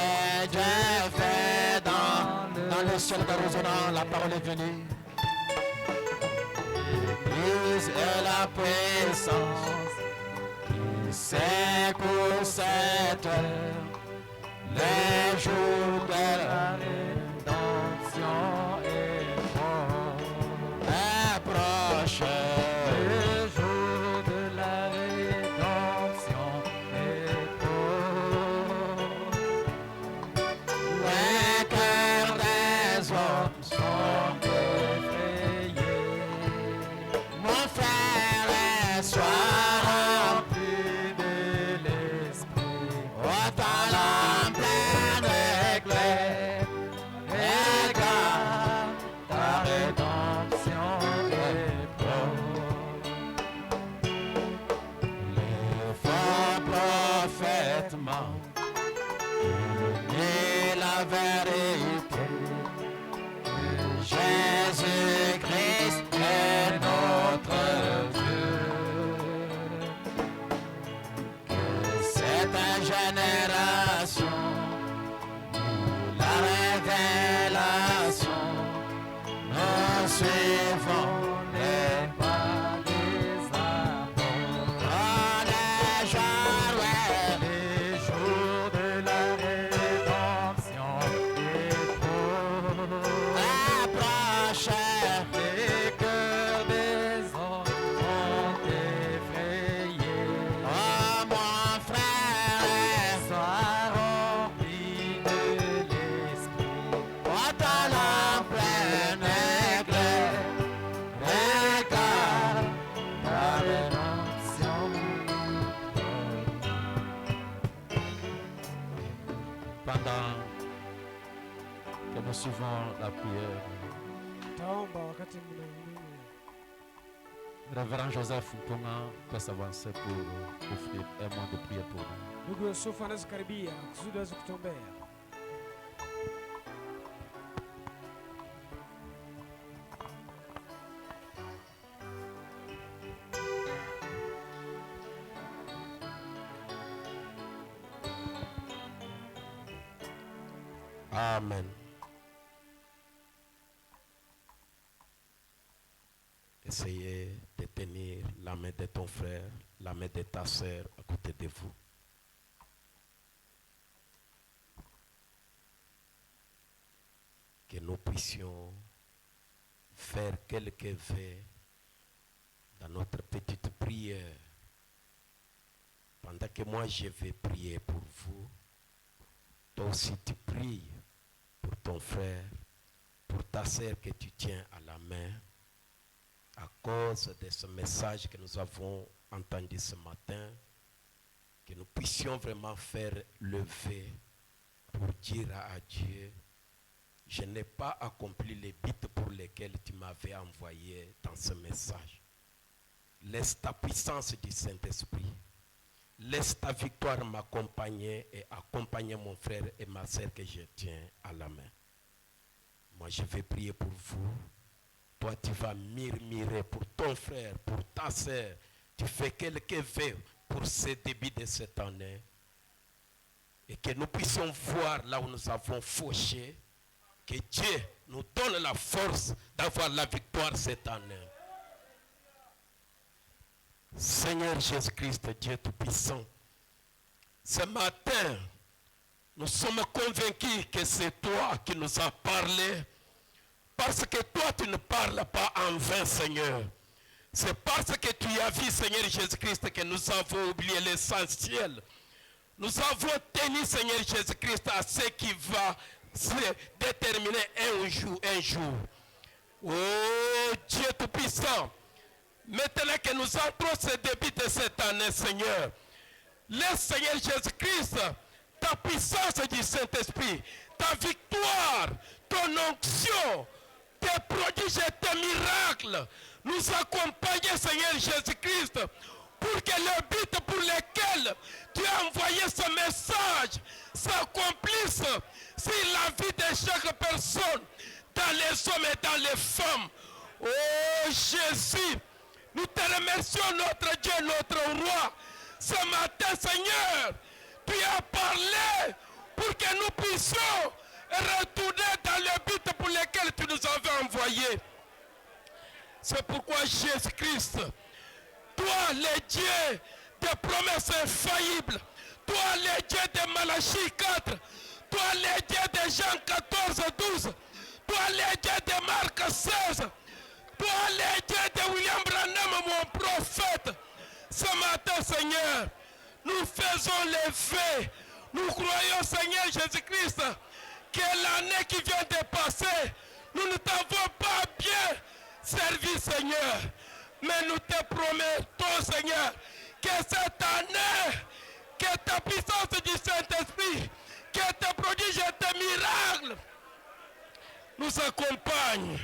[SPEAKER 2] Dieu fait dans le ciel d'Arizona, la parole est venue. L'Église est la puissance qui secoue cette heure, les jours de la rédemption est proche. Le jour de la rédemption est proche. Les cœurs des hommes sont effrayés. Mon frère, sois rempli de l'Esprit. Oh, ta lampe pleine éclair, regarde ta rédemption est proche. Les faux prophètes mentent, et la vérité, que Jésus-Christ est notre Dieu. Que cette génération, la révélation, nous suivons les pas des apôtres. Oh, les jours de la rédemption approchent. Les cœurs des hommes sont effrayés. Oh, mon frère, sois rempli de l'Esprit. Oh, ta lampe pleine éclair, regarde ta rédemption. Pendant que nous suivons la prière, Révérend Joseph Mponga peut s'avancer pour offrir un mot de prière pour nous.
[SPEAKER 1] Ndugu Yusufu anaweza karibia kusudi aweze kutuombea.
[SPEAKER 2] Amen.
[SPEAKER 4] Essayez de tenir la main de ton frère, la main de ta sœur à côté de vous. Que nous puissions faire quelques vœux dans notre petite prière. Pendant que moi je vais prier pour vous, toi aussi tu pries pour ton frère, pour ta sœur que tu tiens à la main, à cause de ce message que nous avons entendu ce matin, que nous puissions vraiment faire le vœu pour dire à Dieu, je n'ai pas accompli les buts pour lesquels tu m'avais envoyé dans ce message. Laisse ta puissance du Saint-Esprit, laisse ta victoire m'accompagner et accompagner mon frère et ma sœur que je tiens à la main. Moi, je vais prier pour vous. Toi, tu vas murmurer pour ton frère, pour ta sœur. Tu fais quelques vœux pour ce début de cette année. Et que nous puissions voir là où nous avons fauché. Que Dieu nous donne la force d'avoir la victoire cette année. Seigneur Jésus-Christ, Dieu Tout-Puissant, ce matin, nous sommes convaincus que c'est toi qui nous as parlé. Parce que toi, tu ne parles pas en vain, Seigneur. C'est parce que tu as vu, Seigneur Jésus-Christ, que nous avons oublié l'essentiel. Nous avons tenu, Seigneur Jésus-Christ, à ce qui va se déterminer un jour. Oh Dieu Tout-Puissant, maintenant que nous entrons ce début de cette année, Seigneur, laisse, Seigneur Jésus-Christ, ta puissance du Saint-Esprit, ta victoire, ton onction, tes prodiges et tes miracles nous accompagner, Seigneur Jésus-Christ, pour que le but pour lequel tu as envoyé ce message s'accomplisse sur la vie de chaque personne, dans les hommes et dans les femmes. Oh Jésus, nous te remercions, notre Dieu, notre roi. Ce matin, Seigneur, tu as parlé pour que nous puissions retourner dans le but pour lequel tu nous avais envoyés. C'est pourquoi Jésus-Christ, toi le Dieu des promesses infaillibles, toi le Dieu de Malachie 4, toi le Dieu de Jean 14, 12, toi le Dieu de Marc 16, toi le Dieu de William Branham, mon prophète. Ce matin, Seigneur, nous faisons les faits. Nous croyons, Seigneur Jésus-Christ, que l'année qui vient de passer, nous ne t'avons pas bien servi, Seigneur. Mais nous te promettons, Seigneur, que cette année, que ta puissance du Saint-Esprit, que tes prodiges et tes miracles nous accompagnent.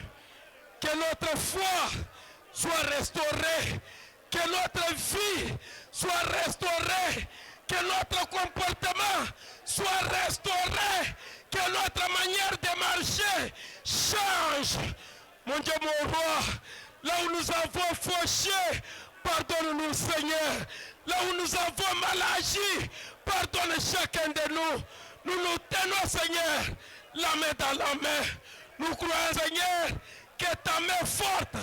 [SPEAKER 4] Que notre foi soit restaurée, que notre vie soit restaurée, que notre comportement soit restauré, que notre manière de marcher change. Mon Dieu, mon roi, là où nous avons fauché, pardonne-nous, Seigneur. Là où nous avons mal agi, pardonne chacun de nous. Nous nous tenons, Seigneur, la main dans la main. Nous croyons, Seigneur, que ta main forte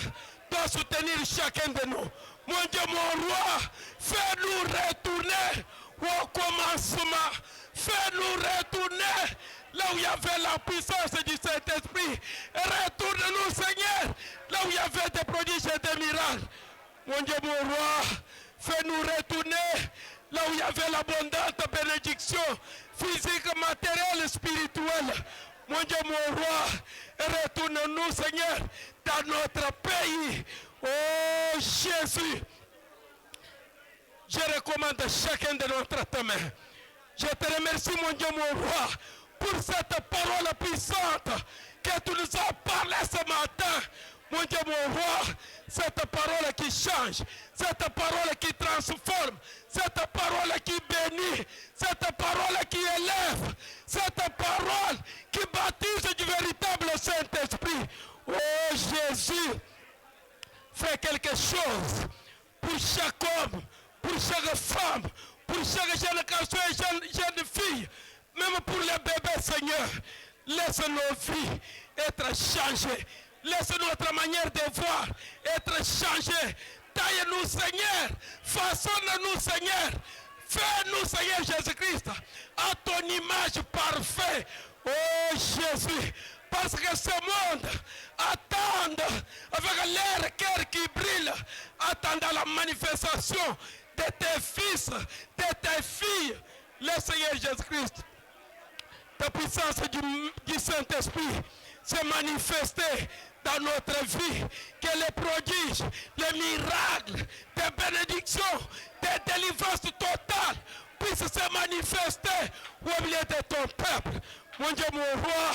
[SPEAKER 4] doit soutenir chacun de nous. Mon Dieu, mon roi, fais-nous retourner au commencement. Fais-nous retourner là où il y avait la puissance du Saint-Esprit. Retourne-nous, Seigneur, là où il y avait des prodiges et des miracles. Mon Dieu, mon roi, fais-nous retourner là où il y avait l'abondante bénédiction physique, matérielle, spirituelle. Mon Dieu, mon roi, retourne-nous, Seigneur, dans notre pays. Oh Jésus, je recommande chacun de notre main. Je te remercie, mon Dieu, mon roi, pour cette parole puissante que tu nous as parlé ce matin. Mon Dieu, mon roi, cette parole qui change, cette parole qui transforme, cette parole qui bénit, cette parole qui élève, cette parole qui baptise du véritable Saint-Esprit. Oh Jésus, fais quelque chose pour chaque homme, pour chaque femme, pour chaque jeune garçon et jeune fille, même pour les bébés, Seigneur. Laisse nos vies être changées. Laisse notre manière de voir être changée. Taille-nous, Seigneur. Façonne-nous, Seigneur. Fais-nous, Seigneur Jésus-Christ, à ton image parfaite. Oh Jésus, parce que ce monde attend avec leur cœur qui brille, attendant la manifestation de tes fils, de tes filles. Le Seigneur Jésus-Christ, ta puissance du Saint-Esprit se manifester dans notre vie, que les prodiges, les miracles, des bénédictions, des délivrances totales puissent se manifester au milieu de ton peuple. Mon Dieu, mon roi,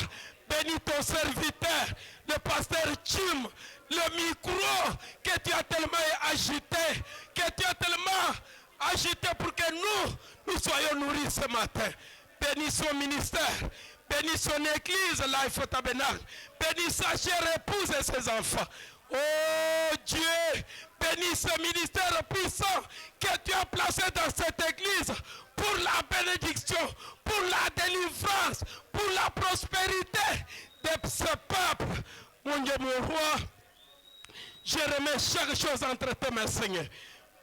[SPEAKER 4] bénis ton serviteur, le pasteur Jim, le micro que tu as tellement agité, que tu as tellement agité pour que nous soyons nourris ce matin. Bénis son ministère. Bénis son église, Life Tabernacle. Bénis sa chère épouse et ses enfants. Oh Dieu, bénis ce ministère puissant que tu as placé dans cette église pour la bénédiction, pour la délivrance, pour la prospérité de ce peuple. Mon Dieu, mon roi, je remets chaque chose entre tes mains, Seigneur.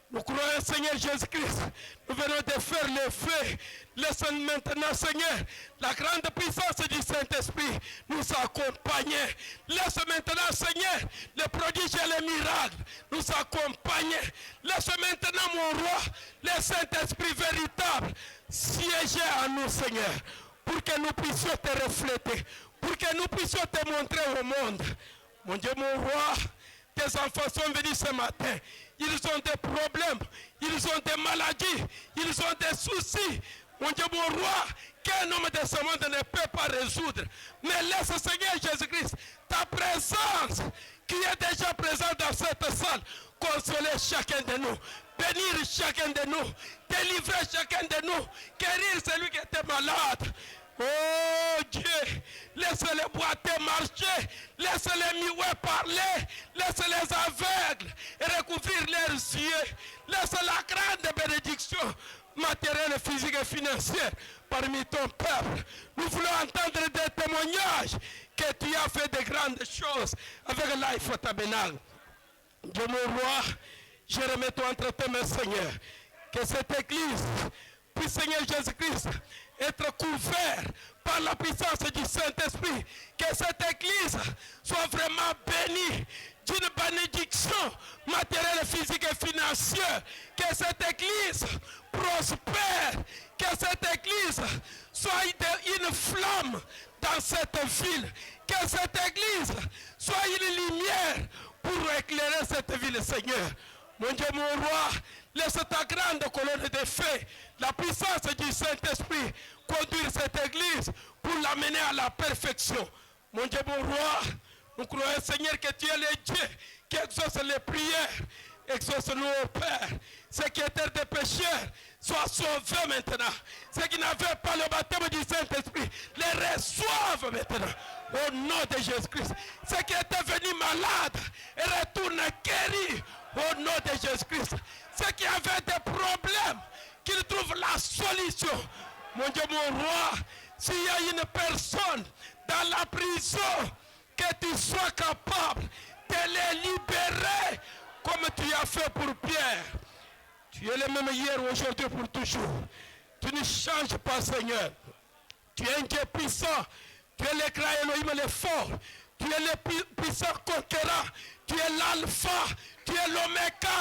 [SPEAKER 4] Nous croyons, Seigneur Jésus-Christ, nous venons de faire le feu. Laisse maintenant, Seigneur, la grande puissance du Saint-Esprit nous accompagner. Laisse maintenant, Seigneur, les prodiges et les miracles nous accompagner. Laisse maintenant, mon roi, le Saint-Esprit véritable siéger en nous, Seigneur, pour que nous puissions te refléter, pour que nous puissions te montrer au monde. Mon Dieu, mon roi, tes enfants sont venus ce matin. Ils ont des problèmes, ils ont des maladies, ils ont des soucis. Mon Dieu, mon roi, qu'un homme de ce monde ne peut pas résoudre. Mais laisse, Seigneur Jésus-Christ, ta présence qui est déjà présente dans cette salle, consoler chacun de nous, bénir chacun de nous, délivrer chacun de nous, guérir celui qui était malade. Oh Dieu, laisse les boiteux marcher, laisse les muets parler, laisse les aveugles recouvrir leurs yeux, laisse la grande bénédiction matérielle, physique et financière parmi ton peuple. Nous voulons entendre des témoignages que tu as fait de grandes choses avec Life Tabernacle. Dieu mon roi, je remets toi entre tes mains, Seigneur, que cette église puisse, Seigneur Jésus-Christ, être couverte par la puissance du Saint-Esprit, que cette église soit vraiment bénie d'une bénédiction matérielle, physique et financière, que cette église prospère, que cette église soit une flamme dans cette ville, que cette église soit une lumière pour éclairer cette ville, Seigneur. Mon Dieu, mon roi, laisse ta grande colonne de feu, la puissance du Saint-Esprit, conduire cette église pour l'amener à la perfection. Mon Dieu, mon roi, nous croyons, Seigneur, que tu es le Dieu qui exauce les prières. Exauce-nous, au Père. Ceux qui étaient des pécheurs soient sauvés maintenant. Ceux qui n'avaient pas le baptême du Saint-Esprit les reçoivent maintenant. Au nom de Jésus-Christ. Ceux qui étaient venus malades et retournent guéris. Au nom de Jésus-Christ. Ceux qui avaient des problèmes, qu'ils trouvent la solution. Mon Dieu, mon roi, s'il y a une personne dans la prison, que tu sois capable de les libérer comme tu as fait pour Pierre. Tu es le même hier, aujourd'hui, pour toujours. Tu ne changes pas, Seigneur. Tu es un Dieu puissant. Tu es le grand Elohim, le fort. Tu es le puissant conquérant. Tu es l'alpha. Tu es l'oméga.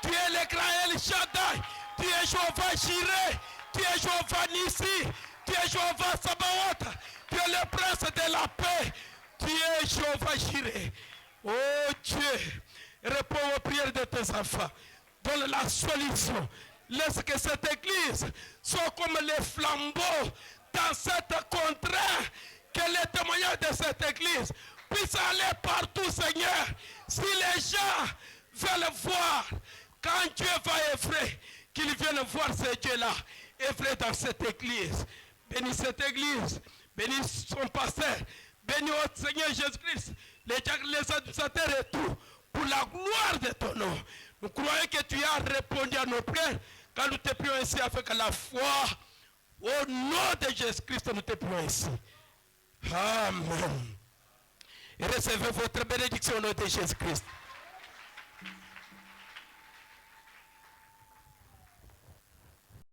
[SPEAKER 4] Tu es le grand El Shaddai. Tu es Jéhovah Jireh. Tu es Jéhovah Nissi. Tu es Jéhovah Sabaoth. Tu es le prince de la paix. Tu es Jéhovah Jireh. Oh Dieu, réponds aux prières de tes enfants. Donne la solution. Laisse que cette église soit comme les flambeaux dans cette contrée. Que les témoignages de cette église puissent aller partout, Seigneur. Si les gens veulent voir, quand Dieu va œuvrer, qu'ils viennent voir ce Dieu-là œuvrer dans cette église. Bénis cette église. Bénis son pasteur. Bénis au Seigneur Jésus-Christ. Les administrateurs et tout. Pour la gloire de ton nom. Nous croyons que tu as répondu à nos prières quand nous te prions ainsi avec la foi. Au nom de Jésus-Christ, nous te prions ainsi. Amen. Et recevez votre bénédiction au nom de Jésus-Christ.